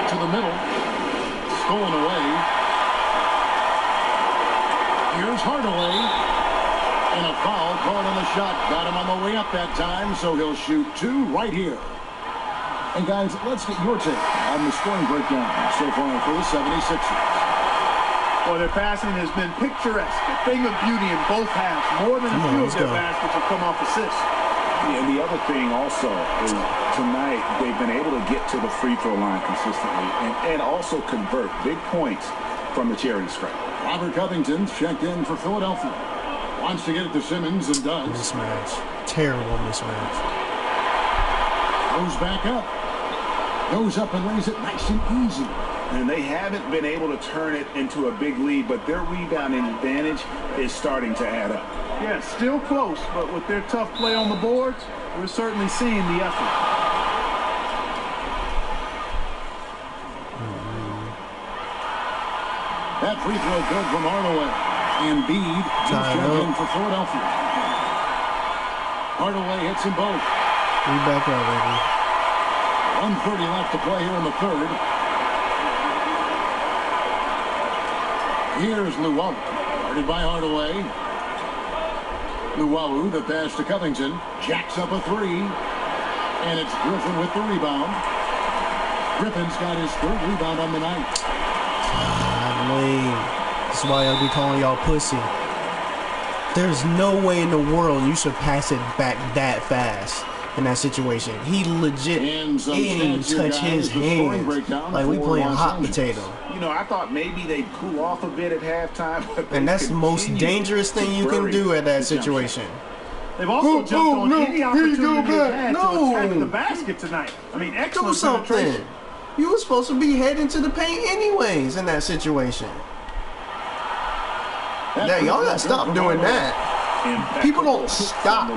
To the middle. Stolen away. Here's Hardaway. And a foul called on the shot. Got him on the way up that time, so he'll shoot 2 right here. And guys, let's get your take on the scoring breakdown so far for the 76ers. Well, their passing has been picturesque, a thing of beauty in both halves. More than a few of their baskets have come off assists. And the other thing also is tonight they've been able to get to the free throw line consistently and also convert big points from the charity stripe. Robert Covington's checked in for Philadelphia. Wants to get it to Simmons and does. Mismatch. Terrible mismatch. Goes back up. Goes up and lays it nice and easy. And they haven't been able to turn it into a big lead, but their rebounding advantage is starting to add up. Yeah, still close, but with their tough play on the boards, we're certainly seeing the effort. That free throw good from Hardaway. Embiid just checked in for Philadelphia. Hardaway hits them both. We back up, baby. 1:30 left to play here in the third. Here's Luwawu, guarded by Hardaway. Luwawu, the pass to Covington, jacks up a 3, and it's Griffin with the rebound. Griffin's got his 3rd rebound on the night. That's why I'll be calling y'all pussy. There's no way in the world you should pass it back that fast in that situation. He legit didn't even touch his hands. Like we playing hot potato. You know, I thought maybe they'd cool off a bit at halftime. And that's the most dangerous thing you can do at that situation. They've also jumped on any opportunity they've had to attack the basket tonight. I mean, excellent penetration. You were supposed to be heading to the paint anyways in that situation. Yeah, y'all gotta stop doing that. People don't stop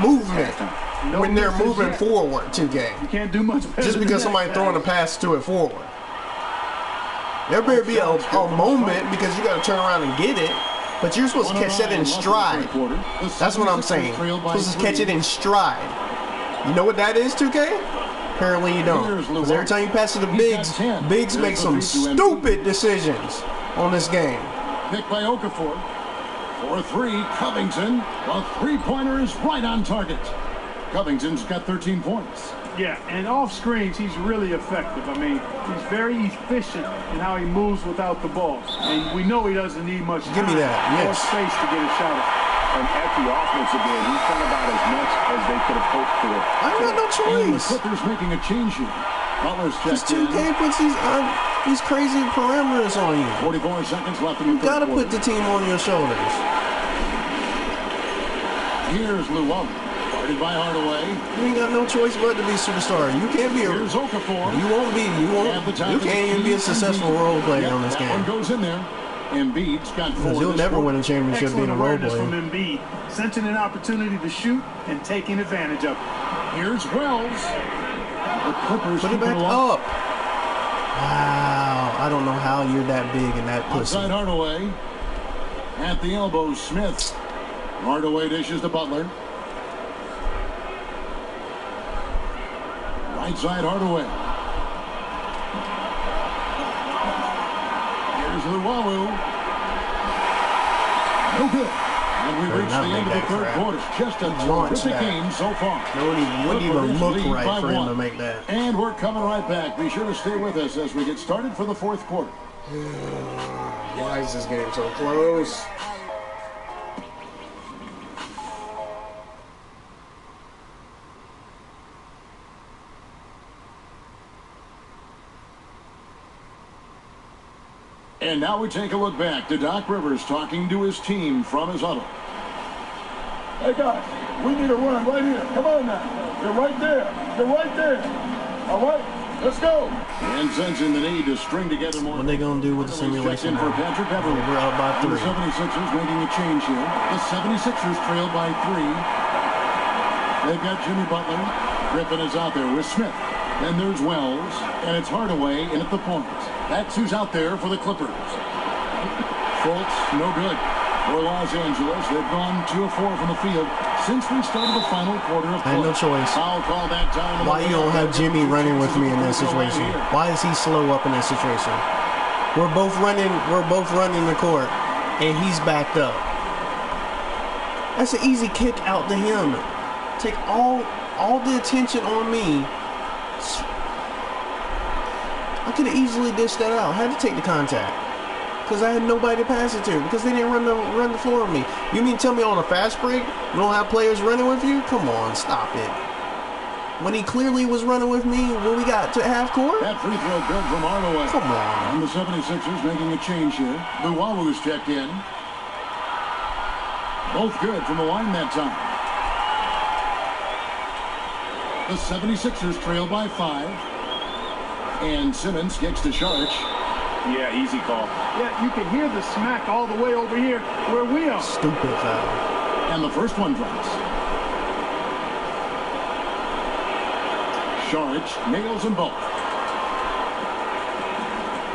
movement when they're moving forward 2K. You can't do much better just because somebody throwing a pass to it forward. There better be a moment because you got to turn around and get it, but you're supposed to catch that in stride. That's what I'm saying. You're supposed to catch it in stride. You know what that is, 2K? Apparently you don't. Because every time you pass to the bigs make some stupid decisions on this game. Picked by Okafor. For 3, Covington. The 3-pointer is right on target. Covington's got 13 points. Yeah, and off screens, he's really effective. I mean, he's very efficient in how he moves without the ball. And we know he doesn't need much time or space to get a shot off. And at the offensive end, he's done about as much as they could have hoped for. I got no choice. The Clippers making a change here. Butler's checked in. 2K puts these crazy parameters on you. 44 seconds left in the third quarter. You gotta put the team on your shoulders. Here's Luwawu, guarded by Hardaway. You ain't got no choice but to be superstar. You can't be Here's Okafor. You won't be. You can't even be a successful role player on this game. One goes in there. Embiid's got 4. You'll never win a championship being a role player. From Embiid, sensing an opportunity to shoot and taking advantage of it. Here's Wells. The Clippers put it back up. Wow, I don't know how you're that big and that pussy. Outside Hardaway. At the elbow, Smith. Hardaway dishes to Butler. Right side, Hardaway. Here's Luwawu. No good. And we reach the end of the third quarter. Just a terrific game so far. Wouldn't even look right for him to make that. And we're coming right back. Be sure to stay with us as we get started for the fourth quarter. Why is this game so close? And now we take a look back to Doc Rivers talking to his team from his huddle. Hey guys, we need a run right here. Come on now. You're right there. You're right there. All right, let's go. And sensing the need to string together more. What are they going to do with the simulation? For Patrick Beverly. We're up by 3. The 76ers making a change here. The 76ers trail by 3. They've got Jimmy Butler. Griffin is out there with Smith. Then there's Wells, and it's Hardaway in at the point. That's who's out there for the Clippers. Fultz, no good. For Los Angeles, they've gone 2 of 4 from the field. since we started the final quarter of play. I had no choice. Foul call that time. Why you don't have Jimmy running with me in that situation? Why is he slow up in that situation? We're both running the court, and he's backed up. That's an easy kick out to him. Take all the attention on me. I could have easily dished that out. I had to take the contact because I had nobody to pass it to because they didn't run the floor with me. You mean tell me on a fast break you don't have players running with you? Come on, stop it. When he clearly was running with me when we got to half court? That free throw good from Hardaway. Come on. And the 76ers making a change here. Luwawu is checked in. Both good from the line that time. The 76ers trail by 5. And Simmons kicks to Sharch. Yeah, easy call. Yeah, you can hear the smack all the way over here where we are. Stupid foul. And the first one drops. Sharch nails them both.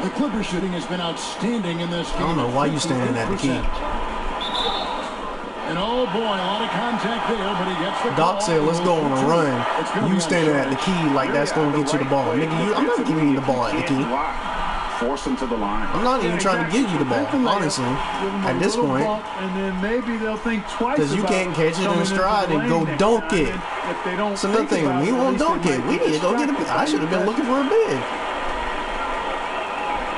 The Clippers shooting has been outstanding in this game. I don't know why you standing at the key. And oh boy, a lot of contact there, but he gets the Doc ball. said, let's go on a run. You standing at the key like that's going to get you the ball. Nigga, I'm not giving you the ball at the key. Force him to the line. I'm not even trying to give you the ball, honestly, at this point. And then maybe they'll think twice because you can't catch it in stride and go dunk it. It's another thing. We won't dunk it. We need to go get a big. I should have been looking for a big.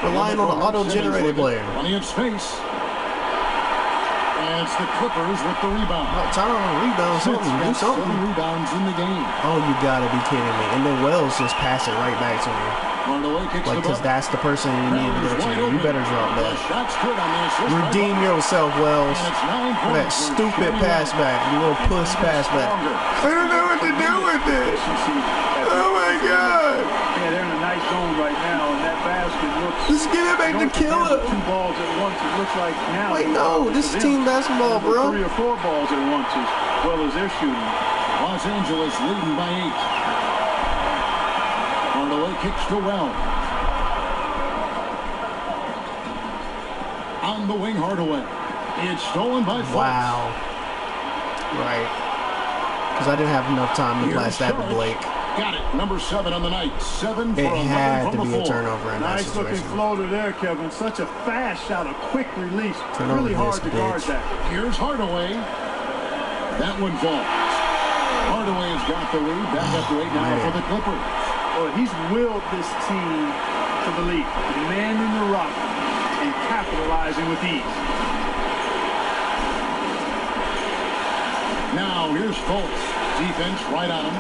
Relying on the auto-generated player. Plenty of space. And it's the Clippers with the rebound. Time to rebound something. Do something. 7 rebounds in the game. Oh, you gotta be kidding me. And then Wells just pass it right back to me. Like, because that's the person you need to go to. You better drop that. Redeem yourself, Wells. For that stupid pass back. You little puss pass back. I don't know what to do with it. Oh my God. Yeah, they're in a nice zone right now, and that basket looks. Let's get it back to Killer. 2 balls at once. It looks like now. Wait, no, this is team basketball, bro. 3 or 4 balls at once as well as they're shooting. Los Angeles leading by 8. Hardaway kicks to Wells. On the wing, Hardaway. It's stolen by Fultz. Wow. Right. Because I didn't have enough time to blast that to Blake. Got it. Number 7 on the night. 7 for 11 It had from to the be a floor. turnover in that Nice looking situation. floater there, Kevin. Such a fast shot, a quick release. Turn Really over hard this to guard bitch. that. Here's Hardaway. That one falls. Hardaway has got the lead. Back up to 8 now for the Clippers. Well, he's willed this team to the lead, demanding the rock and capitalizing with ease. Now here's Fultz. Defense right on him.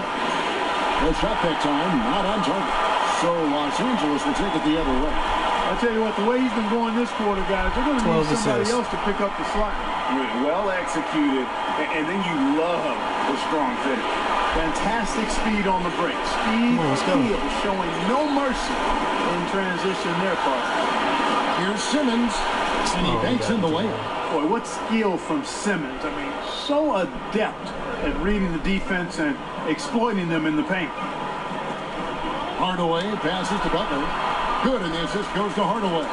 The shot that time, not on target. So Los Angeles will take it the other way. I'll tell you what, the way he's been going this quarter, guys, they're going to need 12 somebody assists. else to pick up the slack. Well executed, and then you love the strong finish. Fantastic speed on the break. Speed, Come on, let's go. skill, showing no mercy in transition their part. Here's Simmons, and he banks in the layup. Boy, what skill from Simmons. I mean, so adept at reading the defense and exploiting them in the paint. Hardaway passes to Butler. Good, and the assist goes to Hardaway.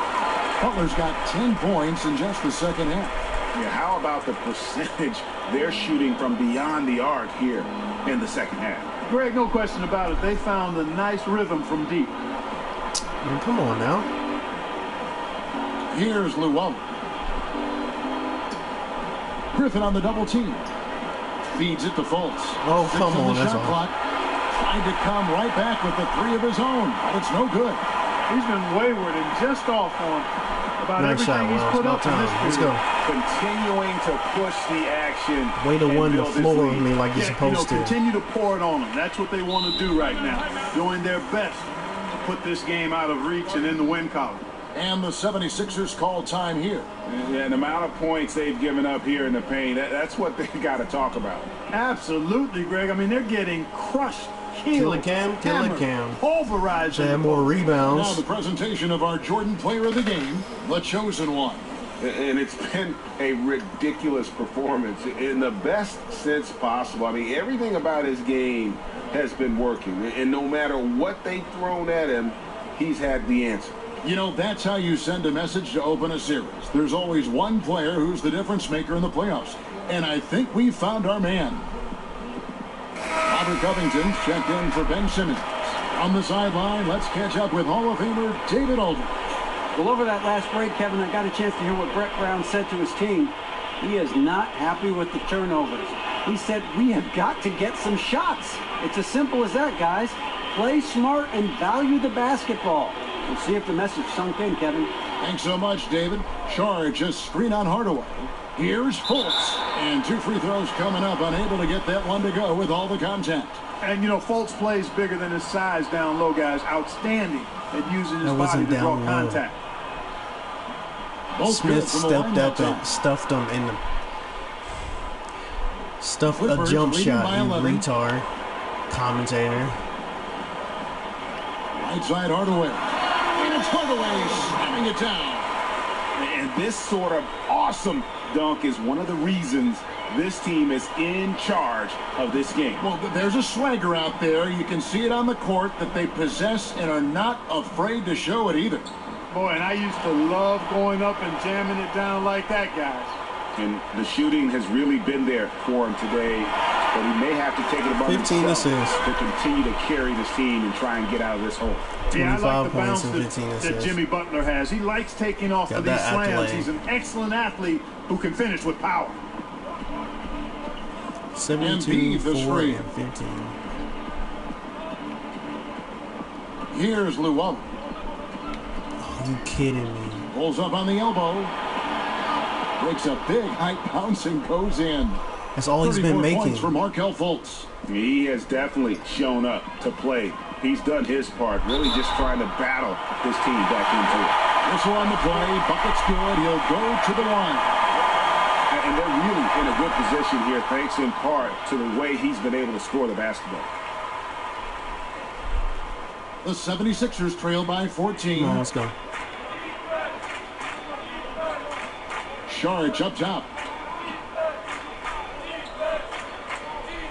Butler's got 10 points in just the second half. Yeah, how about the percentage they're shooting from beyond the arc here in the second half? Greg, no question about it. They found a nice rhythm from deep. Man, come on now. Here's Luwawu. Griffin on the double team. Feeds it to Fultz. Oh, 6 come on, the that's shot all. clock. Trying to come right back with the 3 of his own, but it's no good. He's been wayward and just off on about Nice shot, everything he's Wells. put About up in this time. Let's period. go. Continuing to push the action. Way to and win the build this floor lead. with me like you're Yeah, supposed to. continue to pour it on them. That's what they want to do right now. Doing their best to put this game out of reach and in the win column. And the 76ers call time here. And the amount of points they've given up here in the paint, that's what they got to talk about. Absolutely, Greg. I mean, they're getting crushed, Kill killed, it, Cam. Kill it, hammered, Cam. pulverized. Should have more Now rebounds. the presentation of our Jordan player of the game, the chosen one. And it's been a ridiculous performance in the best sense possible. I mean, everything about his game has been working. And no matter what they've thrown at him, he's had the answer. You know, that's how you send a message to open a series. There's always one player who's the difference maker in the playoffs. And I think we found our man. Robert Covington's checked in for Ben Simmons. On the sideline, let's catch up with Hall of Famer David Aldridge. Well, over that last break, Kevin, I got a chance to hear what Brett Brown said to his team. He is not happy with the turnovers. He said, we have got to get some shots. It's as simple as that, guys. Play smart and value the basketball. We'll see if the message sunk in, Kevin. Thanks so much, David. Charge a screen on Hardaway. Here's Fultz. And 2 free throws coming up, unable to get that one to go with all the contact. And, you know, Fultz plays bigger than his size down low, guys. Outstanding at using his body to draw contact. Smith stepped up and stuffed him in the... Stuffed a jump shot, you retard. Commentator. Right side Hardaway. And it's Hardaway slamming it down. And this sort of awesome dunk is one of the reasons this team is in charge of this game. Well, there's a swagger out there. You can see it on the court that they possess and are not afraid to show it either. Boy, and I used to love going up and jamming it down like that, guys. And the shooting has really been there for him today. But he may have to take it upon 15 himself assists. to continue to carry this team and try and get out of this hole. Yeah, I like the 25 bounce points and 15 that assists. Jimmy Butler has. He likes taking off Got of these that slams. accolade. He's an excellent athlete who can finish with power. 72, 4, free. and 15. Here's Llewellyn. Are you kidding me? Pulls up on the elbow. Breaks a big height bounce and goes in. That's all he's been making. Points for Markelle Fultz. He has definitely shown up to play. He's done his part, really just trying to battle this team back into it. Whistle on the play. Bucket's good. He'll go to the line. And they're really in a good position here, thanks in part to the way he's been able to score the basketball. The 76ers trail by 14. Come on, let's go. Sharge up top.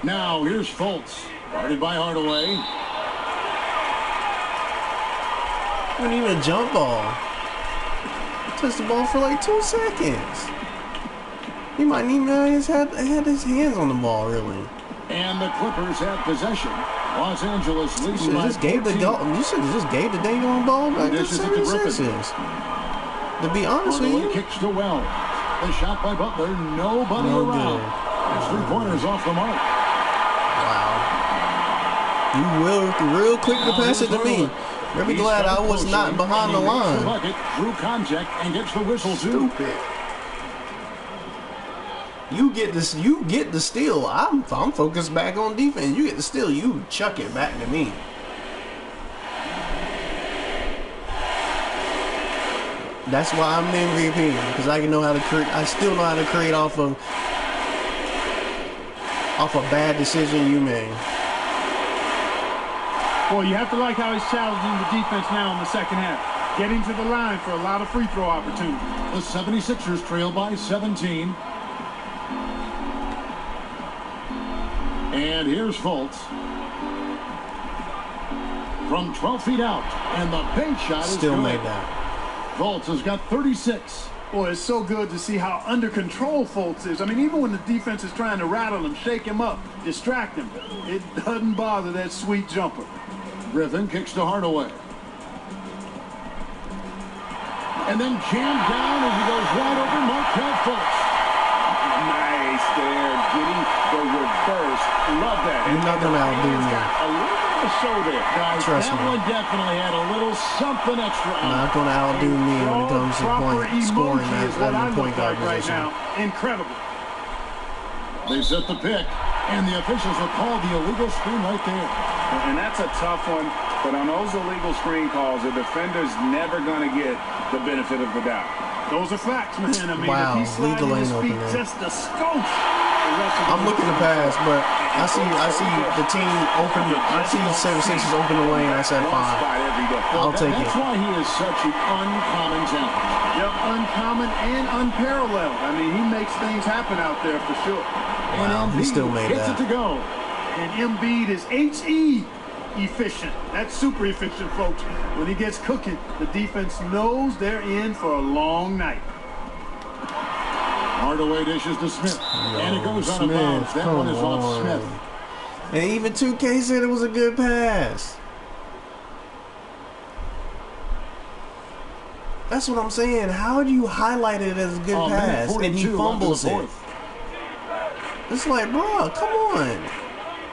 Now here's Fultz. Guarded by Hardaway. Wasn't even a jump ball. Touched the ball for like 2 seconds. He might even had his hands on the ball, really. And the Clippers have possession. Los Angeles You leads should by have just gave the 14. You should have just gave the dang on ball back to Dishes it to Griffin. 76ers. To be honest with Hardaway you, kicks to Wells. The shot by Butler. Nobody No around. good. It's 3 pointers off the mark. wow. You real quick to pass it to me. Really He's glad I coming was closer, not behind the and he makes line. bucket through contact and gets the whistle too. Stupid. You get the steal. I'm focused back on defense. You get the steal. You chuck it back to me. That's why I'm the MVP, because I can know how to create. I still know how to create off a bad decision you made. Boy, you have to like how he's challenging the defense now in the second half. Getting to the line for a lot of free throw opportunities. The 76ers trail by 17. And here's Fultz. From 12 feet out. And the bank shot is Still good. made that. Fultz has got 36. Boy, it's so good to see how under control Fultz is. I mean, even when the defense is trying to rattle him, shake him up, distract him, it doesn't bother that sweet jumper. Griffin kicks to Hardaway. And then jammed down as he goes wide open. Markelle Fultz. Nice there, getting the reverse. Love that. You're not gonna outdo He's me. got a little bit of a show there. Guys, Trust that me. one definitely had a little something extra on it. Not gonna outdo me when it comes to Proper scoring emoji is what I that point look guard like right position. now. Incredible. They set the pick, and the officials have called the illegal screen right there. And that's a tough one, but on those illegal screen calls, the defender's never going to get the benefit of the doubt. Those are facts, man. I mean, Wow, if he's sliding legal his ain't feet open there. just a skosh, the rest of I'm looking to pass, but I see the team open. I see 76ers open the lane. I said One fine. spot every day. I'll take That's it. why he is such an uncommon talent. Yep, uncommon and unparalleled. I mean, he makes things happen out there for sure. Wow, And he still Embiid made gets that. it to go. And Embiid is H-E efficient. That's super efficient, folks. When he gets cooking, the defense knows they're in for a long night. Hardaway dishes to Smith. And it goes out of bounds. That one is off Smith. And even 2K said it was a good pass. That's what I'm saying. How do you highlight it as a good pass and he fumbles it? It's like, bro, come on.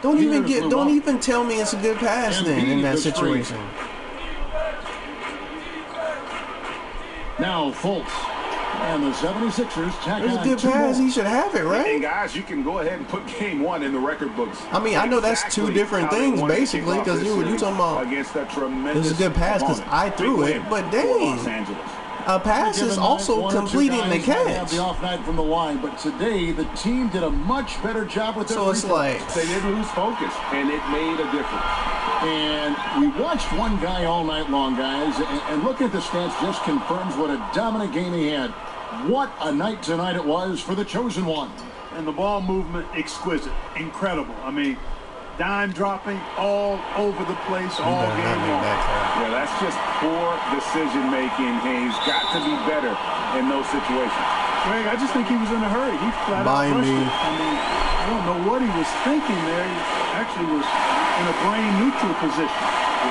Don't even tell me it's a good pass then in that situation. Now Fultz. And the 76ers check It's a good pass. He should have it, right? And guys, you can go ahead and put game one in the record books. I mean, I know that's two different things, basically, because you talking about against a tremendous it's a good pass because I threw it, but dang, a pass is also completing the catch. The off night from the line, but today the team did a much better job with their so it's like they didn't lose focus, and it made a difference. And we watched one guy all night long, guys, and looking at the stats just confirms what a dominant game he had. What a night tonight it was for the chosen one. And the ball movement, exquisite, incredible. I mean, dime dropping all over the place all game long. Yeah, that's just poor decision making. He's got to be better in those situations. Greg, I just think he was in a hurry. He flat out rushed it. I mean, I don't know what he was thinking there. He actually was in a brain neutral position.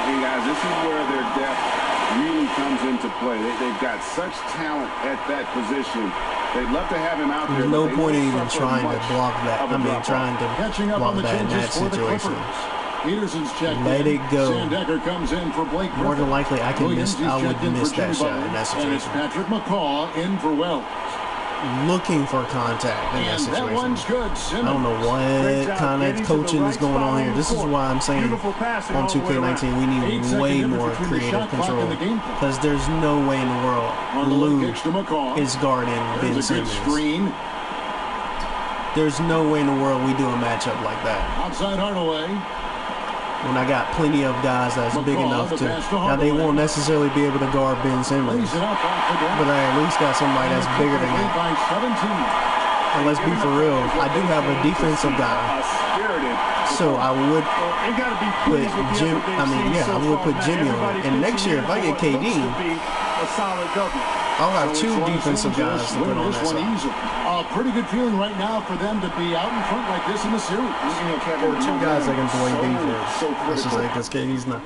Hey guys, this is where their depth really comes into play. They've got such talent at that position. They'd love to have him out there. There's no point in even trying to block that. I mean, trying to block that in that situation. Peterson's checked Let it go. Sandecker comes in for Blake Griffin. More than likely, I would miss that shot in that situation. And it's Patrick McCaw in for Wells. Looking for contact in that situation. That one's good. I don't know what kind of coaching is going on here. This is why I'm saying on 2K19 we need way more creative control, because there's no way in the world Lou is guarding Ben Simmons. There's no way in the world we do a matchup like that. Outside Hardaway. When I got plenty of guys that's big enough to. Now, they won't necessarily be able to guard Ben Simmons, but I at least got somebody that's bigger than him. And let's be for real, I do have a defensive guy. So I would put Jim. I mean, yeah, I would put Jimmy on. And next year, if I get KD, I'll have two defensive guys to put on that side. Pretty good feeling right now for them to be out in front like this in the series. Or two guys that can play defense. Let's just say, because KD's not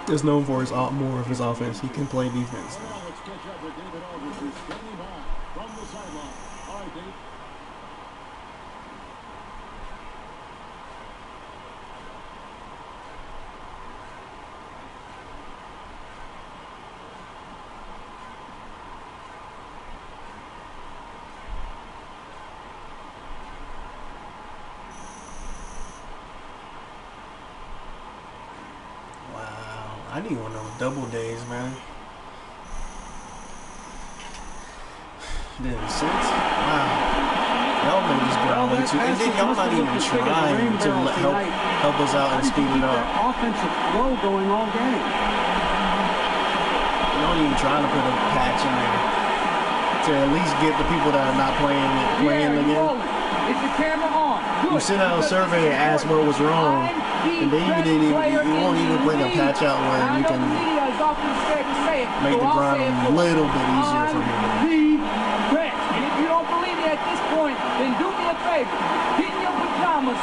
is known for his more of his offense. He can play defense. I need one of those double days, man. Didn't sense. Wow. Y'all been just going way too. And then y'all not even trying to help us out and speed it up. Offensive flow going all game. Y'all not even trying to put a patch in there to at least get the people that are not playing again. Is the camera on? You sent out a survey and asked what was wrong, and then you won't even bring a patch out where you can make the grind a little bit easier for me. And if you don't believe me at this point, then do me a favor. Get in your pajamas,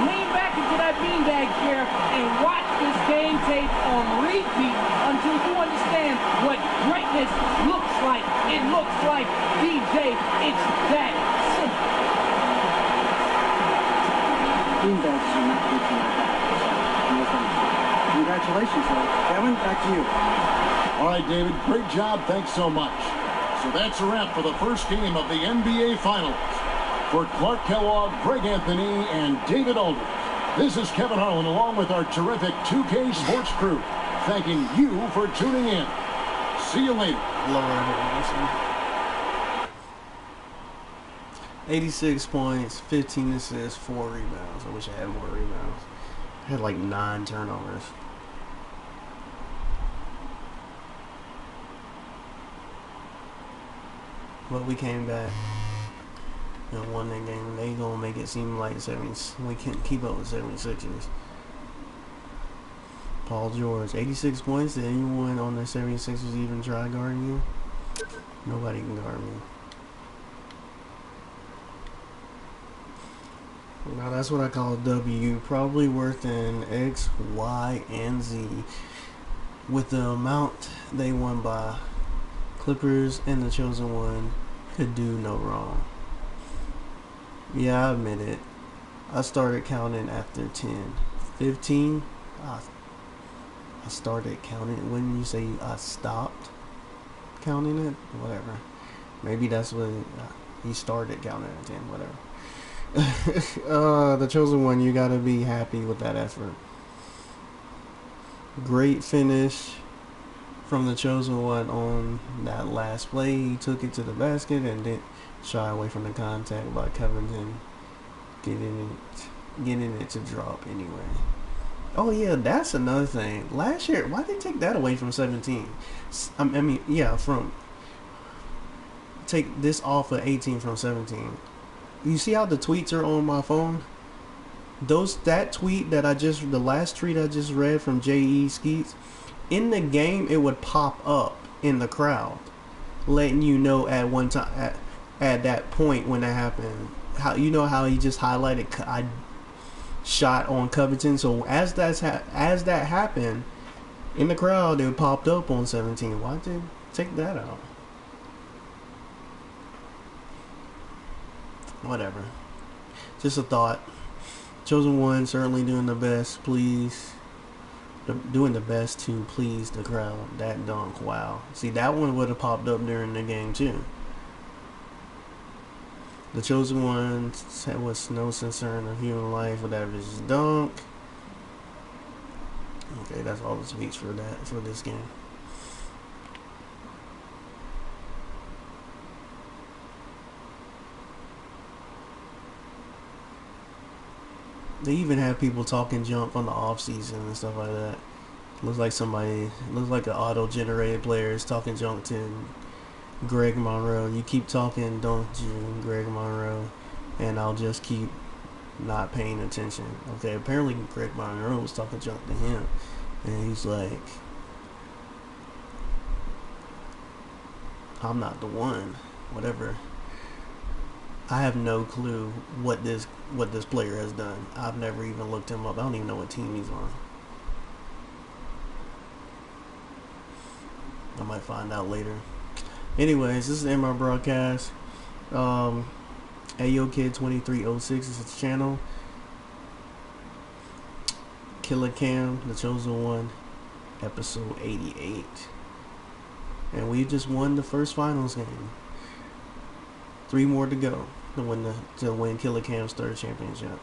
lean back into that beanbag chair, and watch this game tape on repeat until you understand what greatness looks like. It looks like DJ. It's that simple. Beanbags are not good for that. Congratulations, though. Kevin, back to you. All right, David, great job. Thanks so much. So that's a wrap for the first game of the NBA Finals. For Clark Kellogg, Greg Anthony, and David Aldridge, this is Kevin Harlan along with our terrific 2K Sports crew, thanking you for tuning in. See you later. 86 points, 15 assists, 4 rebounds. I wish I had more rebounds. I had like 9 turnovers. But we came back and won that game. They gonna make it seem like we can't keep up with 76ers. Paul George, 86 points. Did anyone on the 76ers even try guarding you? Nobody can guard me. Now that's what I call a W. Probably worth an X, Y, and Z. With the amount they won by, Clippers and the Chosen One could do no wrong. Yeah, I admit it. I started counting after 10. 15, I started counting. When you say I stopped counting it, whatever. Maybe that's when he started counting at 10, whatever. The Chosen One, you gotta be happy with that effort. Great finish from the Chosen One on that last play. He took it to the basket and didn't shy away from the contact by Covington getting it to drop anyway. Oh yeah, that's another thing. Last year, why did they take that away from 17? I mean, yeah, take this off of 18 from 17. You see how the tweets are on my phone? That tweet that the last tweet I just read from J.E. Skeets, in the game it would pop up in the crowd, letting you know at one time at that point when that happened. How he just highlighted I shot on Covington. So as that happened in the crowd, it popped up on 17. Why did they take that out? Whatever. Just a thought. Chosen One certainly doing the best. Doing the best to please the crowd. That dunk, wow. See, that one would have popped up during the game too. The Chosen One was no concern of human life, whatever. Just dunk. Okay, that's all the tweets for this game. They even have people talking junk on the off season and stuff like that. Looks like an auto-generated player is talking junk to Greg Monroe. You keep talking, don't you, Greg Monroe, and I'll just keep not paying attention. Okay, apparently Greg Monroe was talking junk to him, and he's like, I'm not the one. Whatever. I have no clue what this player has done. I've never even looked him up. I don't even know what team he's on. I might find out later. Anyways, this is my broadcast. AyoKid2306 is his channel. Killer Cam, The Chosen One, episode 88. And we just won the first finals game. 3 more to go to win Killer Cam's third championship.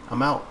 I'm out.